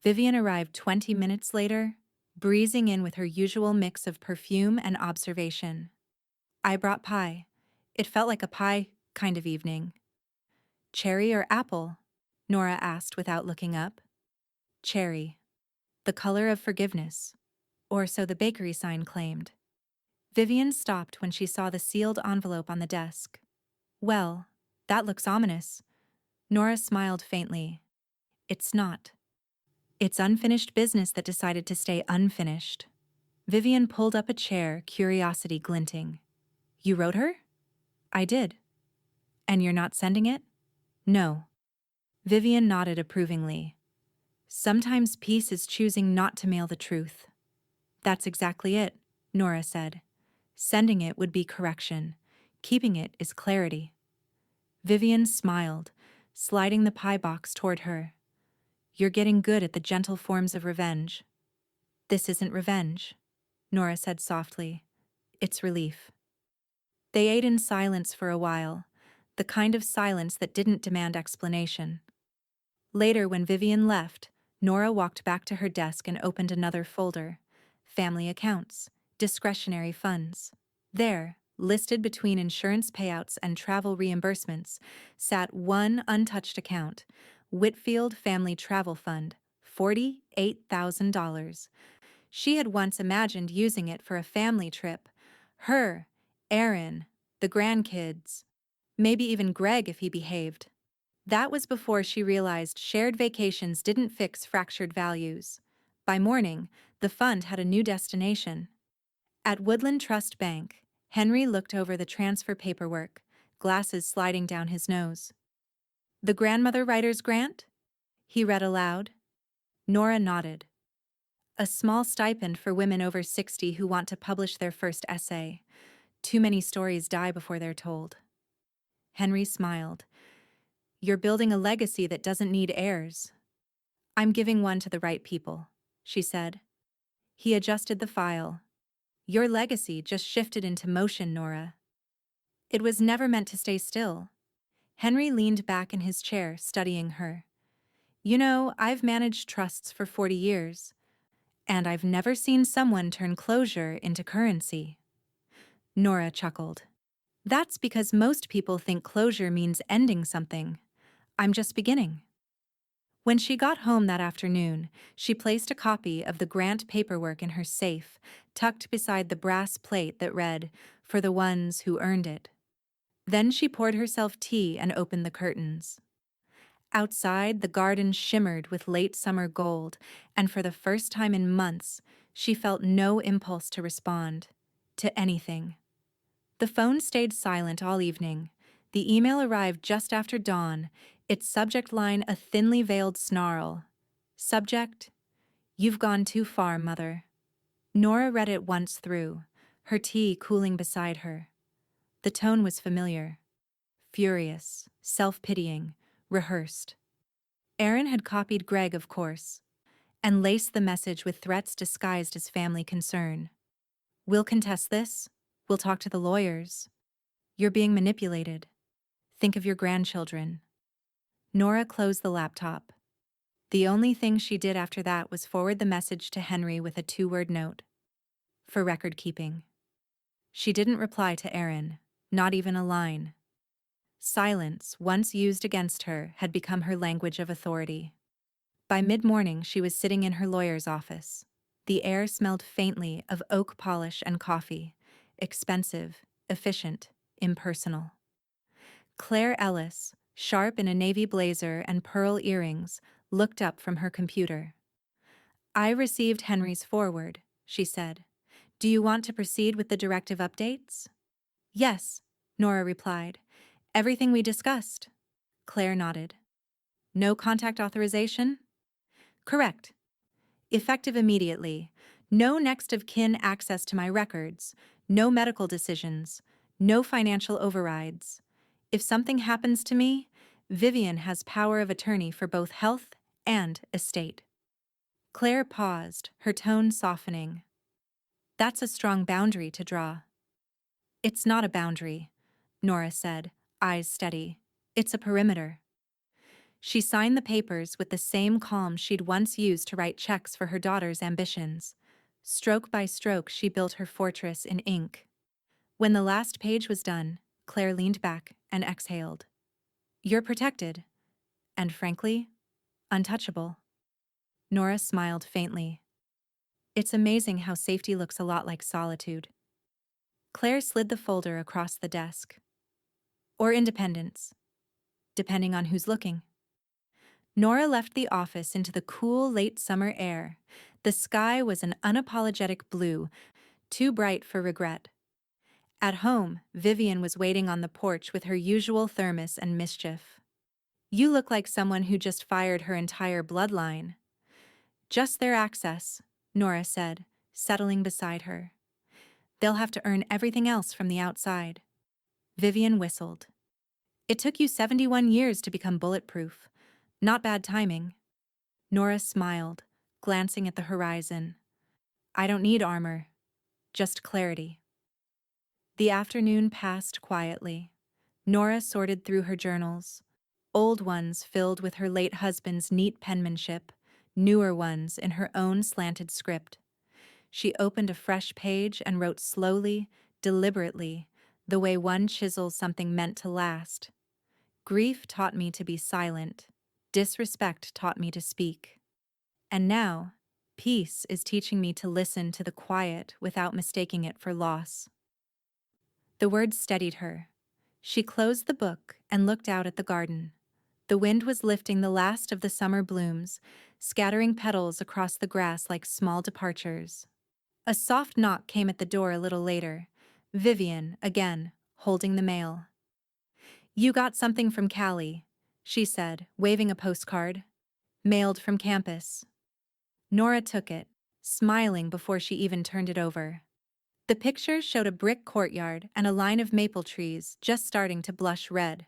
Vivian arrived 20 minutes later, breezing in with her usual mix of perfume and observation. "I brought pie. It felt like a pie kind of evening." "Cherry or apple?" Nora asked without looking up. "Cherry. The color of forgiveness." Or so the bakery sign claimed. Vivian stopped when she saw the sealed envelope on the desk. "Well, that looks ominous." Nora smiled faintly. "It's not. It's unfinished business that decided to stay unfinished." Vivian pulled up a chair, curiosity glinting. "You wrote her?" "I did." "And you're not sending it?" "No." Vivian nodded approvingly. Sometimes peace is choosing not to mail the truth. That's exactly it, Nora said. Sending it would be correction. Keeping it is clarity. Vivian smiled, sliding the pie box toward her. You're getting good at the gentle forms of revenge. This isn't revenge, Nora said softly. It's relief. They ate in silence for a while, the kind of silence that didn't demand explanation. Later, when Vivian left, Nora walked back to her desk and opened another folder. Family accounts, discretionary funds. There, listed between insurance payouts and travel reimbursements, sat one untouched account, Whitfield Family Travel Fund, $48,000. She had once imagined using it for a family trip. Her, Aaron, the grandkids, maybe even Greg if he behaved. That was before she realized shared vacations didn't fix fractured values. By morning, the fund had a new destination. At Woodland Trust Bank, Henry looked over the transfer paperwork, glasses sliding down his nose. The Grandmother Writer's Grant? He read aloud. Nora nodded. A small stipend for women over 60 who want to publish their first essay. Too many stories die before they're told. Henry smiled. You're building a legacy that doesn't need heirs. I'm giving one to the right people, she said. He adjusted the file. Your legacy just shifted into motion, Nora. It was never meant to stay still. Henry leaned back in his chair, studying her. You know, I've managed trusts for 40 years, and I've never seen someone turn closure into currency. Nora chuckled. That's because most people think closure means ending something. I'm just beginning. When she got home that afternoon, she placed a copy of the grant paperwork in her safe, tucked beside the brass plate that read, "For the ones who earned it." Then she poured herself tea and opened the curtains. Outside, the garden shimmered with late summer gold, and for the first time in months, she felt no impulse to respond to anything. The phone stayed silent all evening. The email arrived just after dawn, its subject line a thinly veiled snarl. Subject: You've gone too far, Mother. Nora read it once through, her tea cooling beside her. The tone was familiar. Furious, self-pitying, rehearsed. Aaron had copied Greg, of course, and laced the message with threats disguised as family concern. We'll contest this. We'll talk to the lawyers. You're being manipulated. Think of your grandchildren. Nora closed the laptop. The only thing she did after that was forward the message to Henry with a 2-word note. For record keeping. She didn't reply to Aaron, not even a line. Silence, once used against her, had become her language of authority. By mid-morning, she was sitting in her lawyer's office. The air smelled faintly of oak polish and coffee. Expensive, efficient, impersonal. Claire Ellis, sharp in a navy blazer and pearl earrings, looked up from her computer. I received Henry's forward, she said. Do you want to proceed with the directive updates? Yes, Nora replied. Everything we discussed. Claire nodded. No contact authorization? Correct. Effective immediately. No next of kin access to my records. No medical decisions. No financial overrides. If something happens to me, Vivian has power of attorney for both health and estate. Claire paused, her tone softening. That's a strong boundary to draw. It's not a boundary, Nora said, eyes steady. It's a perimeter. She signed the papers with the same calm she'd once used to write checks for her daughter's ambitions. Stroke by stroke, she built her fortress in ink. When the last page was done, Claire leaned back and exhaled. You're protected. And frankly, untouchable. Nora smiled faintly. It's amazing how safety looks a lot like solitude. Claire slid the folder across the desk. Or independence, depending on who's looking. Nora left the office into the cool late summer air. The sky was an unapologetic blue, too bright for regret. At home, Vivian was waiting on the porch with her usual thermos and mischief. You look like someone who just fired her entire bloodline. Just their access, Nora said, settling beside her. They'll have to earn everything else from the outside. Vivian whistled. It took you 71 years to become bulletproof. Not bad timing. Nora smiled, glancing at the horizon. I don't need armor, just clarity. The afternoon passed quietly. Nora sorted through her journals, old ones filled with her late husband's neat penmanship, newer ones in her own slanted script. She opened a fresh page and wrote slowly, deliberately, the way one chisels something meant to last. Grief taught me to be silent. Disrespect taught me to speak. And now, peace is teaching me to listen to the quiet without mistaking it for loss. The words steadied her. She closed the book and looked out at the garden. The wind was lifting the last of the summer blooms, scattering petals across the grass like small departures. A soft knock came at the door a little later. Vivian, again, holding the mail. You got something from Callie, she said, waving a postcard. Mailed from campus. Nora took it, smiling before she even turned it over. The picture showed a brick courtyard and a line of maple trees just starting to blush red.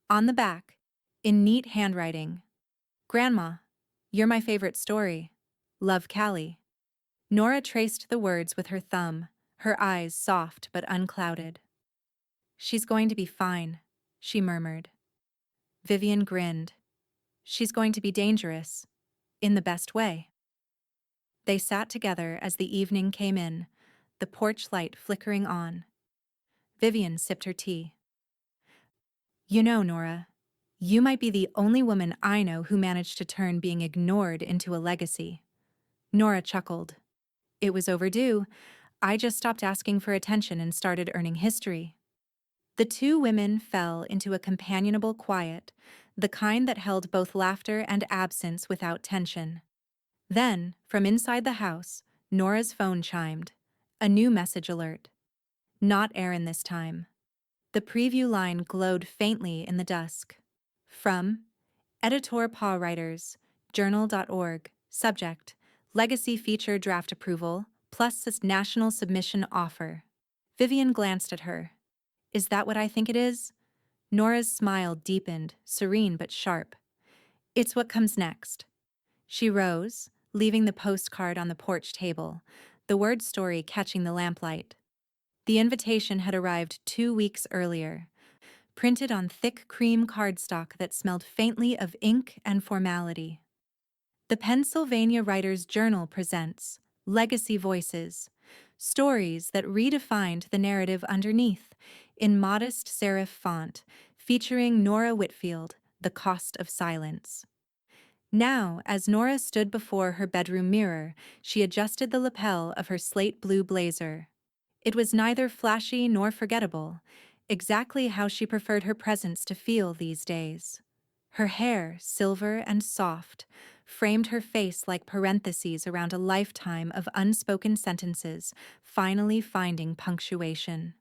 On the back, in neat handwriting, Grandma, you're my favorite story. Love, Callie. Nora traced the words with her thumb, her eyes soft but unclouded. She's going to be fine, she murmured. Vivian grinned. She's going to be dangerous, in the best way. They sat together as the evening came in, the porch light flickering on. Vivian sipped her tea. You know, Nora, you might be the only woman I know who managed to turn being ignored into a legacy. Nora chuckled. It was overdue. I just stopped asking for attention and started earning history. The two women fell into a companionable quiet, the kind that held both laughter and absence without tension. Then, from inside the house, Nora's phone chimed. A new message alert. Not Aaron this time. The preview line glowed faintly in the dusk. From Editor Paw Writers, Journal.org, subject, Legacy Feature Draft Approval, plus this national submission offer. Vivian glanced at her. Is that what I think it is? Nora's smile deepened, serene but sharp. It's what comes next. She rose, leaving the postcard on the porch table, the word story catching the lamplight. The invitation had arrived 2 weeks earlier, printed on thick cream cardstock that smelled faintly of ink and formality. The Pennsylvania Writers' Journal presents Legacy Voices, stories that redefined the narrative underneath, in modest serif font, featuring Nora Whitfield, The Cost of Silence. Now, as Nora stood before her bedroom mirror, she adjusted the lapel of her slate blue blazer. It was neither flashy nor forgettable, exactly how she preferred her presence to feel these days. Her hair, silver and soft, framed her face like parentheses around a lifetime of unspoken sentences, finally finding punctuation.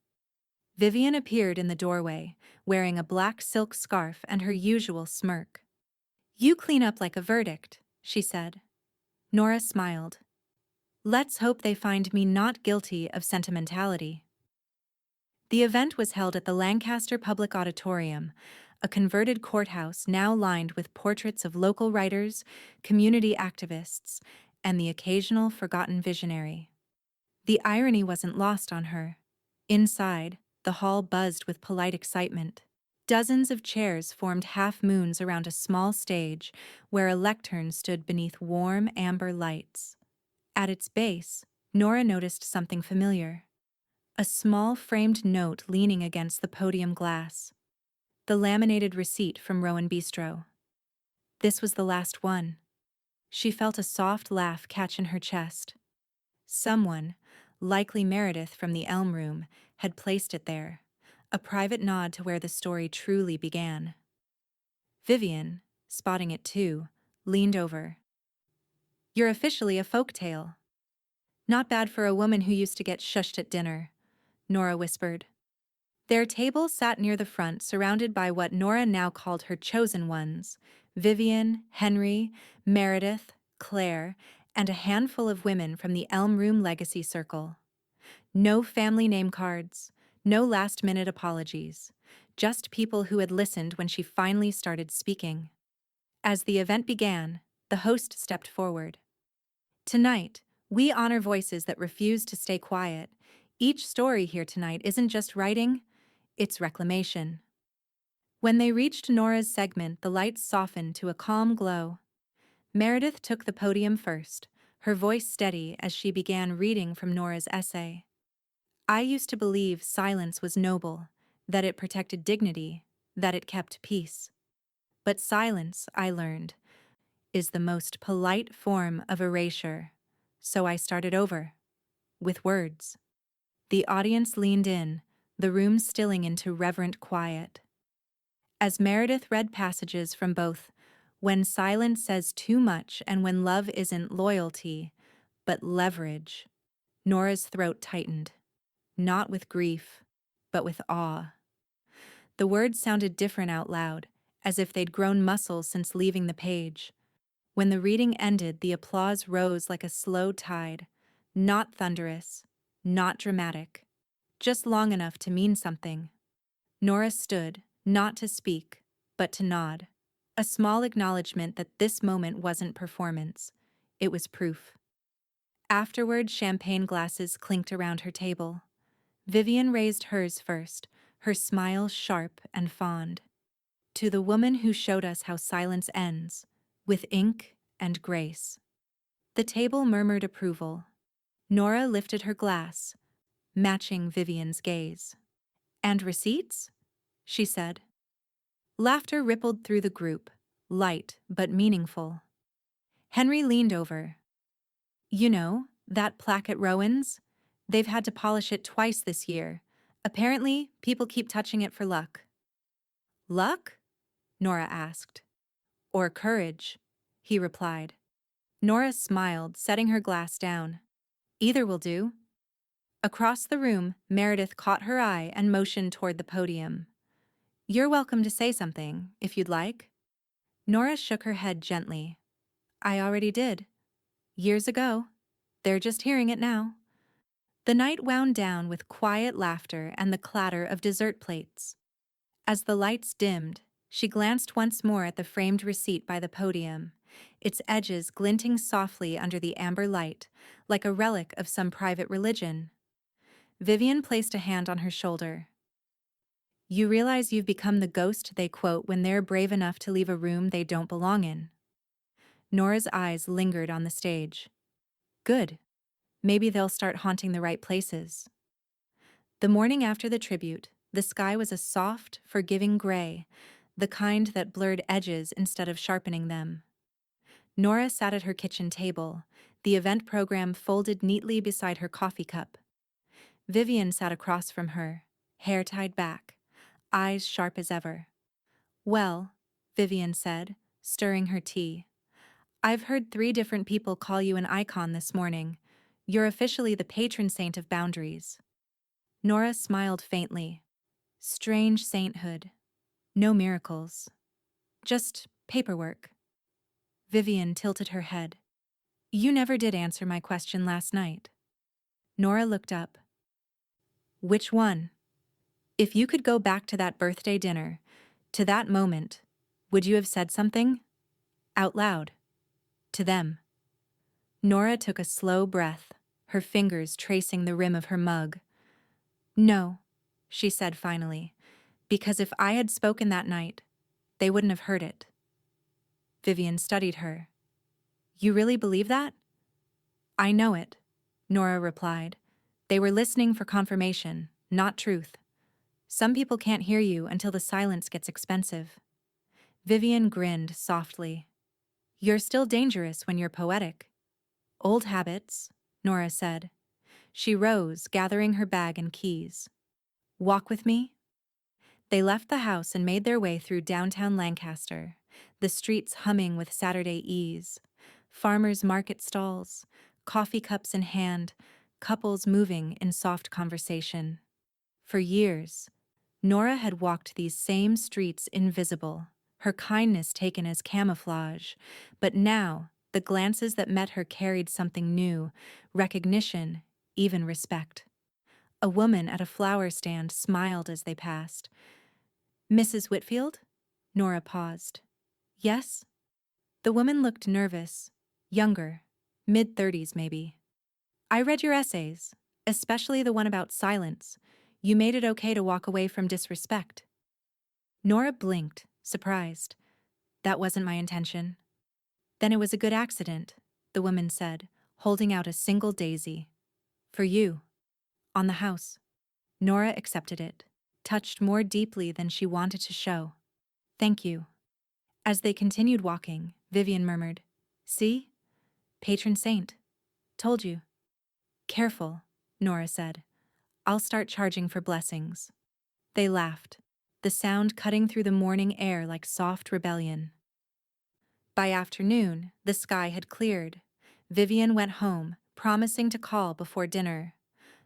Vivian appeared in the doorway, wearing a black silk scarf and her usual smirk. You clean up like a verdict, she said. Nora smiled. Let's hope they find me not guilty of sentimentality. The event was held at the Lancaster Public Auditorium, a converted courthouse now lined with portraits of local writers, community activists, and the occasional forgotten visionary. The irony wasn't lost on her. Inside, the hall buzzed with polite excitement. Dozens of chairs formed half-moons around a small stage where a lectern stood beneath warm amber lights. At its base, Nora noticed something familiar. A small framed note leaning against the podium glass. The laminated receipt from Rowan Bistro. This was the last one. She felt a soft laugh catch in her chest. Someone, likely Meredith from the Elm Room, had placed it there. A private nod to where the story truly began. Vivian, spotting it too, leaned over. You're officially a folktale. Not bad for a woman who used to get shushed at dinner, Nora whispered. Their table sat near the front, surrounded by what Nora now called her chosen ones: Vivian, Henry, Meredith, Claire, and a handful of women from the Elm Room Legacy Circle. No family name cards, no last-minute apologies, just people who had listened when she finally started speaking. As the event began, the host stepped forward. Tonight, we honor voices that refuse to stay quiet. Each story here tonight isn't just writing, it's reclamation. When they reached Nora's segment, the lights softened to a calm glow. Meredith took the podium first, her voice steady as she began reading from Nora's essay. I used to believe silence was noble, that it protected dignity, that it kept peace. But silence, I learned, is the most polite form of erasure. So I started over, with words. The audience leaned in, the room stilling into reverent quiet. As Meredith read passages from both When Silence Says Too Much and When Love Isn't Loyalty, but Leverage, Nora's throat tightened. Not with grief, but with awe. The words sounded different out loud, as if they'd grown muscle since leaving the page. When the reading ended, the applause rose like a slow tide, not thunderous, not dramatic, just long enough to mean something. Nora stood, not to speak, but to nod, a small acknowledgement that this moment wasn't performance, it was proof. Afterward, champagne glasses clinked around her table. Vivian raised hers first, her smile sharp and fond. To the woman who showed us how silence ends, with ink and grace. The table murmured approval. Nora lifted her glass, matching Vivian's gaze. And receipts? She said. Laughter rippled through the group, light but meaningful. Henry leaned over. You know, that plaque at Rowan's? They've had to polish it twice this year. Apparently, people keep touching it for luck. Luck? Nora asked. Or courage, he replied. Nora smiled, setting her glass down. Either will do. Across the room, Meredith caught her eye and motioned toward the podium. You're welcome to say something, if you'd like. Nora shook her head gently. I already did. Years ago. They're just hearing it now. The night wound down with quiet laughter and the clatter of dessert plates. As the lights dimmed, she glanced once more at the framed receipt by the podium, its edges glinting softly under the amber light, like a relic of some private religion. Vivian placed a hand on her shoulder. You realize you've become the ghost they quote when they're brave enough to leave a room they don't belong in. Nora's eyes lingered on the stage. Good. Maybe they'll start haunting the right places. The morning after the tribute, the sky was a soft, forgiving gray, the kind that blurred edges instead of sharpening them. Nora sat at her kitchen table, the event program folded neatly beside her coffee cup. Vivian sat across from her, hair tied back, eyes sharp as ever. Well, Vivian said, stirring her tea. I've heard 3 different people call you an icon this morning. You're officially the patron saint of boundaries. Nora smiled faintly. Strange sainthood. No miracles. Just paperwork. Vivian tilted her head. You never did answer my question last night. Nora looked up. Which one? If you could go back to that birthday dinner, to that moment, would you have said something? Out loud. To them. Nora took a slow breath, her fingers tracing the rim of her mug. No, she said finally, because if I had spoken that night, they wouldn't have heard it. Vivian studied her. You really believe that? I know it, Nora replied. They were listening for confirmation, not truth. Some people can't hear you until the silence gets expensive. Vivian grinned softly. You're still dangerous when you're poetic. Old habits, Nora said. She rose, gathering her bag and keys. Walk with me? They left the house and made their way through downtown Lancaster, the streets humming with Saturday ease. Farmers' market stalls, coffee cups in hand, couples moving in soft conversation. For years, Nora had walked these same streets invisible, her kindness taken as camouflage, but now The glances that met her carried something new, recognition, even respect. A woman at a flower stand smiled as they passed. "Mrs. Whitfield?" Nora paused. "Yes?" The woman looked nervous, younger, mid-30s maybe. "I read your essays, especially the one about silence. You made it okay to walk away from disrespect." Nora blinked, surprised. "That wasn't my intention." "Then it was a good accident," the woman said, holding out a single daisy. "For you. On the house." Nora accepted it, touched more deeply than she wanted to show. "Thank you." As they continued walking, Vivian murmured, "See? Patron saint. Told you." "Careful," Nora said. "I'll start charging for blessings." They laughed, the sound cutting through the morning air like soft rebellion. By afternoon, the sky had cleared. Vivian went home, promising to call before dinner.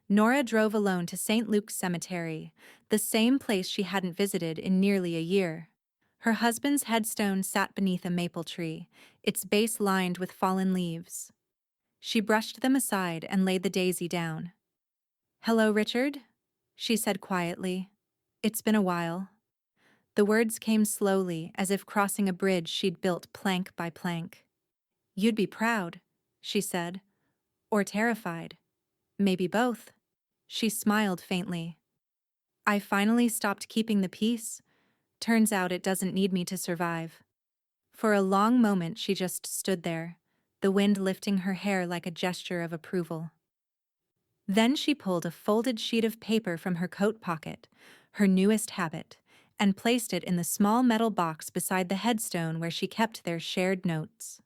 Nora drove alone to St. Luke's Cemetery, the same place she hadn't visited in nearly a year. Her husband's headstone sat beneath a maple tree, its base lined with fallen leaves. She brushed them aside and laid the daisy down. "Hello, Richard," she said quietly. "It's been a while." The words came slowly, as if crossing a bridge she'd built plank by plank. "You'd be proud," she said. "Or terrified. Maybe both." She smiled faintly. "I finally stopped keeping the peace. Turns out it doesn't need me to survive." For a long moment she just stood there, the wind lifting her hair like a gesture of approval. Then she pulled a folded sheet of paper from her coat pocket, her newest habit, and placed it in the small metal box beside the headstone where she kept their shared notes.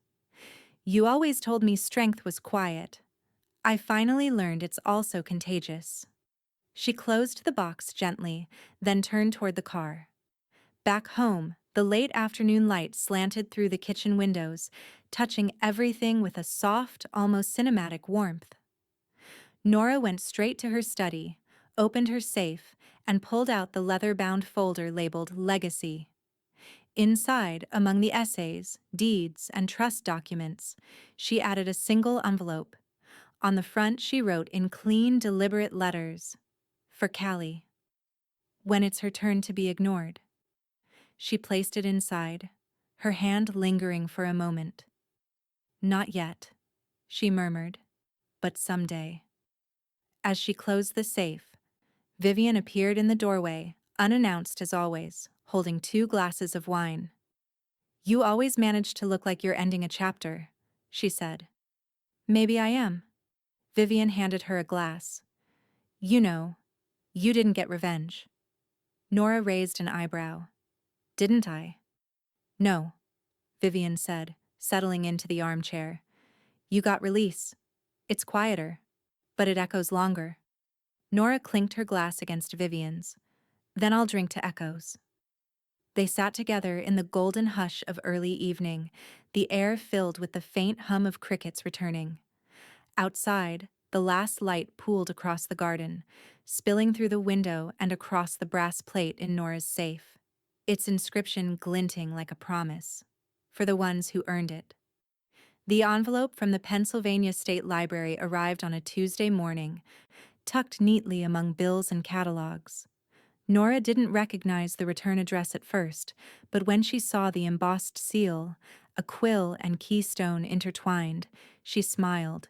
"You always told me strength was quiet. I finally learned it's also contagious." She closed the box gently, then turned toward the car. Back home, the late afternoon light slanted through the kitchen windows, touching everything with a soft, almost cinematic warmth. Nora went straight to her study, opened her safe, and pulled out the leather-bound folder labeled Legacy. Inside, among the essays, deeds, and trust documents, she added a single envelope. On the front she wrote in clean, deliberate letters, "For Callie. When it's her turn to be ignored." She placed it inside, her hand lingering for a moment. "Not yet," she murmured, "but someday." As she closed the safe, Vivian appeared in the doorway, unannounced as always, holding 2 glasses of wine. "You always manage to look like you're ending a chapter," she said. "Maybe I am." Vivian handed her a glass. "You know, you didn't get revenge." Nora raised an eyebrow. "Didn't I?" "No," Vivian said, settling into the armchair. "You got release. It's quieter, but it echoes longer." Nora clinked her glass against Vivian's. "Then I'll drink to echoes." They sat together in the golden hush of early evening, the air filled with the faint hum of crickets returning. Outside, the last light pooled across the garden, spilling through the window and across the brass plate in Nora's safe, its inscription glinting like a promise, for the ones who earned it. The envelope from the Pennsylvania State Library arrived on a Tuesday morning, tucked neatly among bills and catalogs. Nora didn't recognize the return address at first, but when she saw the embossed seal, a quill and keystone intertwined, she smiled.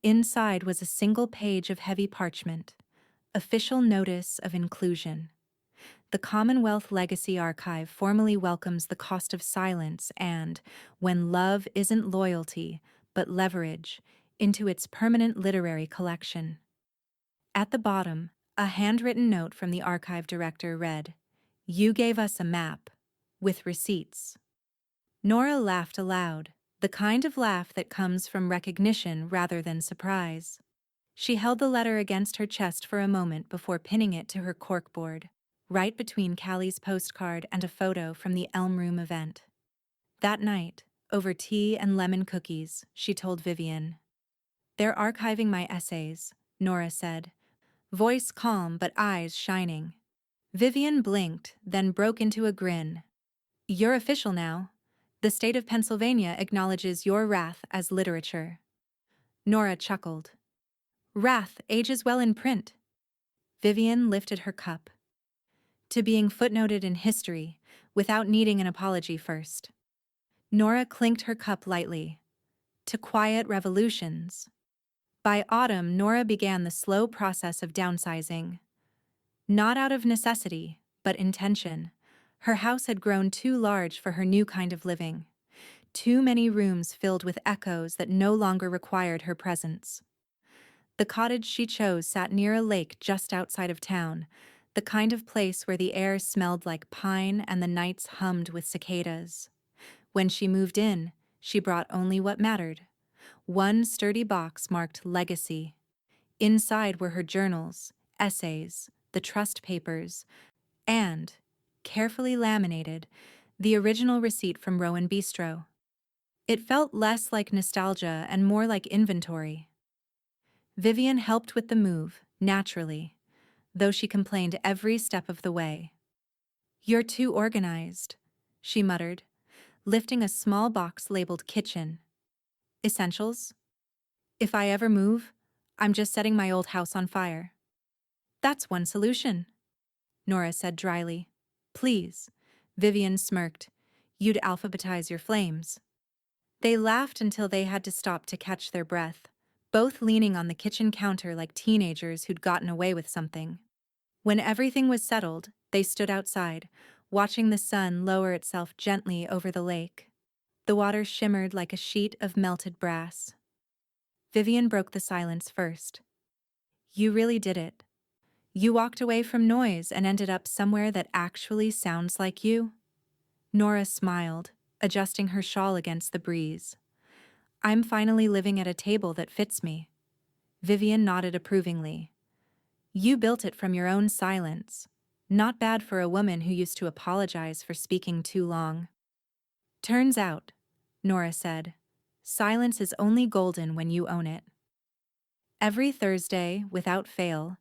Inside was a single page of heavy parchment, official notice of inclusion. The Commonwealth Legacy Archive formally welcomes the cost of silence and, when love isn't loyalty, but leverage, into its permanent literary collection. At the bottom, a handwritten note from the archive director read, "You gave us a map, with receipts." Nora laughed aloud, the kind of laugh that comes from recognition rather than surprise. She held the letter against her chest for a moment before pinning it to her corkboard, right between Callie's postcard and a photo from the Elm Room event. That night, over tea and lemon cookies, she told Vivian. "They're archiving my essays," Nora said, voice calm but eyes shining. Vivian blinked, then broke into a grin. "You're official now. The state of Pennsylvania acknowledges your wrath as literature. Nora chuckled. Wrath ages well in print. Vivian lifted her cup. To being footnoted in history, without needing an apology first. Nora clinked her cup lightly. To quiet revolutions. By autumn, Nora began the slow process of downsizing. Not out of necessity, but intention. Her house had grown too large for her new kind of living. Too many rooms filled with echoes that no longer required her presence. The cottage she chose sat near a lake just outside of town, the kind of place where the air smelled like pine and the nights hummed with cicadas. When she moved in, she brought only what mattered. One sturdy box marked legacy. Inside were her journals, essays, the trust papers, and, carefully laminated, the original receipt from Rowan Bistro. It felt less like nostalgia and more like inventory. Vivian helped with the move, naturally, though she complained every step of the way. You're too organized, she muttered, lifting a small box labeled kitchen. Essentials? If I ever move, I'm just setting my old house on fire. That's one solution, Nora said dryly. Please, Vivian smirked. You'd alphabetize your flames. They laughed until they had to stop to catch their breath, both leaning on the kitchen counter like teenagers who'd gotten away with something. When everything was settled, they stood outside, watching the sun lower itself gently over the lake. The water shimmered like a sheet of melted brass. Vivian broke the silence first. You really did it. You walked away from noise and ended up somewhere that actually sounds like you? Nora smiled, adjusting her shawl against the breeze. I'm finally living at a table that fits me. Vivian nodded approvingly. You built it from your own silence. Not bad for a woman who used to apologize for speaking too long. Turns out, Nora said, silence is only golden when you own it. Every Thursday, without fail,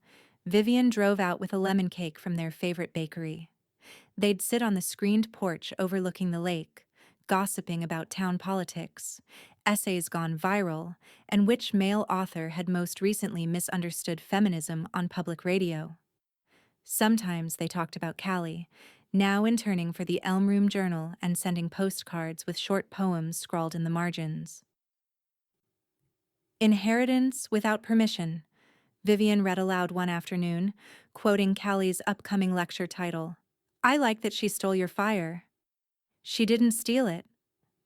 Vivian drove out with a lemon cake from their favorite bakery. They'd sit on the screened porch overlooking the lake, gossiping about town politics, essays gone viral, and which male author had most recently misunderstood feminism on public radio. Sometimes they talked about Callie, now interning for the Elm Room Journal and sending postcards with short poems scrawled in the margins. Inheritance without permission, Vivian read aloud one afternoon, quoting Callie's upcoming lecture title. I like that she stole your fire. She didn't steal it,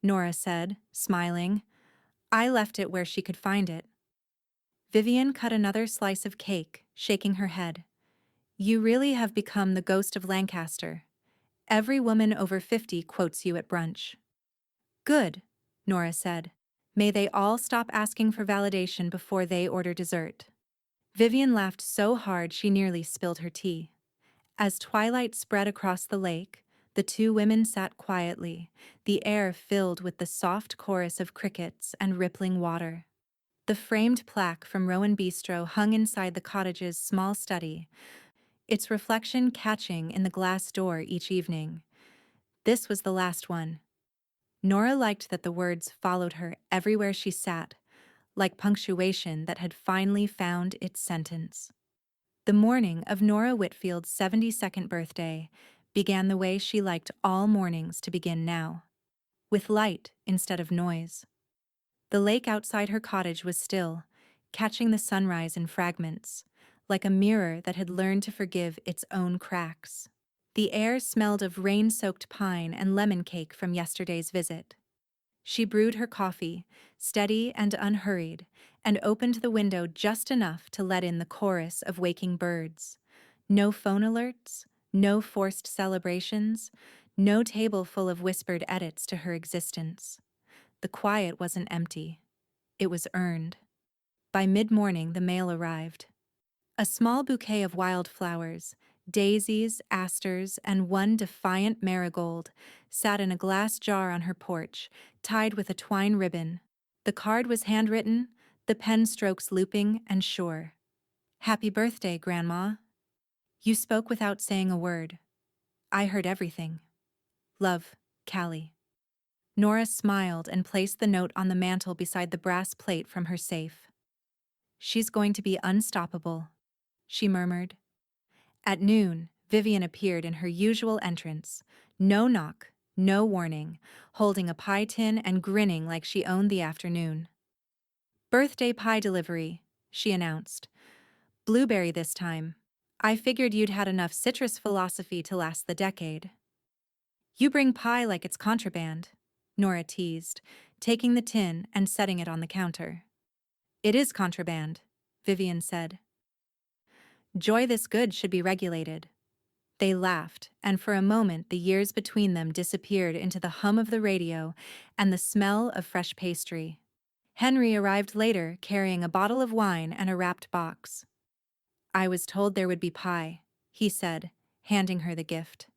Nora said, smiling. I left it where she could find it. Vivian cut another slice of cake, shaking her head. You really have become the ghost of Lancaster. Every woman over 50 quotes you at brunch. Good, Nora said. May they all stop asking for validation before they order dessert. Vivian laughed so hard she nearly spilled her tea. As twilight spread across the lake, the two women sat quietly, the air filled with the soft chorus of crickets and rippling water. The framed plaque from Rowan Bistro hung inside the cottage's small study, its reflection catching in the glass door each evening. This was the last one. Nora liked that the words followed her everywhere she sat, like punctuation that had finally found its sentence. The morning of Nora Whitfield's 72nd birthday began the way she liked all mornings to begin now, with light instead of noise. The lake outside her cottage was still, catching the sunrise in fragments, like a mirror that had learned to forgive its own cracks. The air smelled of rain-soaked pine and lemon cake from yesterday's visit. She brewed her coffee, steady and unhurried, and opened the window just enough to let in the chorus of waking birds. No phone alerts, no forced celebrations, no table full of whispered edits to her existence. The quiet wasn't empty. It was earned. By mid-morning, the mail arrived. A small bouquet of wildflowers, daisies, asters, and one defiant marigold, sat in a glass jar on her porch, tied with a twine ribbon. The card was handwritten, the pen strokes looping and sure. Happy birthday, Grandma. You spoke without saying a word. I heard everything. Love, Callie. Nora smiled and placed the note on the mantel beside the brass plate from her safe. "She's going to be unstoppable," she murmured. At noon, Vivian appeared in her usual entrance. No knock, no warning, holding a pie tin and grinning like she owned the afternoon. "Birthday pie delivery," she announced. "Blueberry this time. I figured you'd had enough citrus philosophy to last the decade." "You bring pie like it's contraband," Nora teased, taking the tin and setting it on the counter. "It is contraband," Vivian said. "Joy this good should be regulated." They laughed, and for a moment the years between them disappeared into the hum of the radio and the smell of fresh pastry. Henry arrived later carrying a bottle of wine and a wrapped box. "I was told there would be pie," he said, handing her the gift.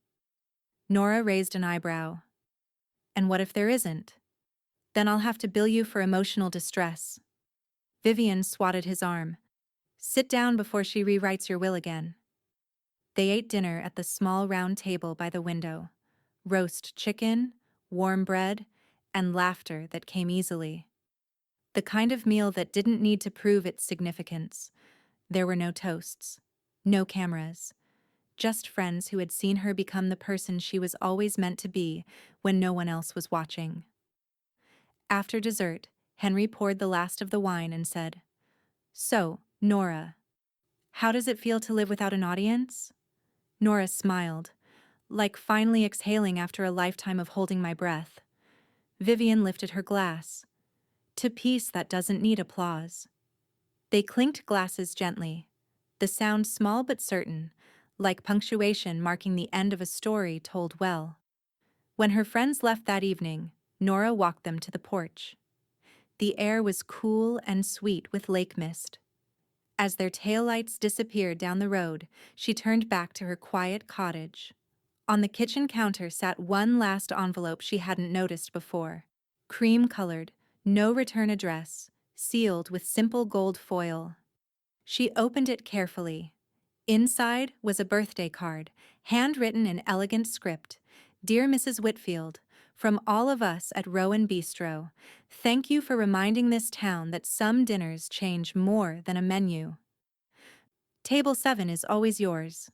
Nora raised an eyebrow. "And what if there isn't? Then I'll have to bill you for emotional distress." Vivian swatted his arm. "Sit down before she rewrites your will again." They ate dinner at the small round table by the window. Roast chicken, warm bread, and laughter that came easily. The kind of meal that didn't need to prove its significance. There were no toasts, no cameras, just friends who had seen her become the person she was always meant to be when no one else was watching. After dessert, Henry poured the last of the wine and said, "So, Nora, how does it feel to live without an audience?" Nora smiled, "Like finally exhaling after a lifetime of holding my breath." Vivian lifted her glass. "To peace that doesn't need applause." They clinked glasses gently, the sound small but certain, like punctuation marking the end of a story told well. When her friends left that evening, Nora walked them to the porch. The air was cool and sweet with lake mist. As their taillights disappeared down the road, she turned back to her quiet cottage. On the kitchen counter sat one last envelope she hadn't noticed before. Cream-colored, no return address, sealed with simple gold foil. She opened it carefully. Inside was a birthday card, handwritten in elegant script. "Dear Mrs. Whitfield, from all of us at Rowan Bistro, thank you for reminding this town that some dinners change more than a menu. Table 7 is always yours."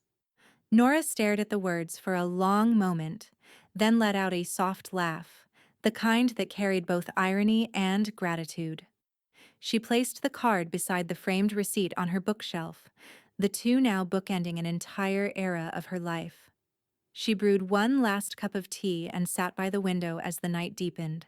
Nora stared at the words for a long moment, then let out a soft laugh, the kind that carried both irony and gratitude. She placed the card beside the framed receipt on her bookshelf, the two now bookending an entire era of her life. She brewed one last cup of tea and sat by the window as the night deepened.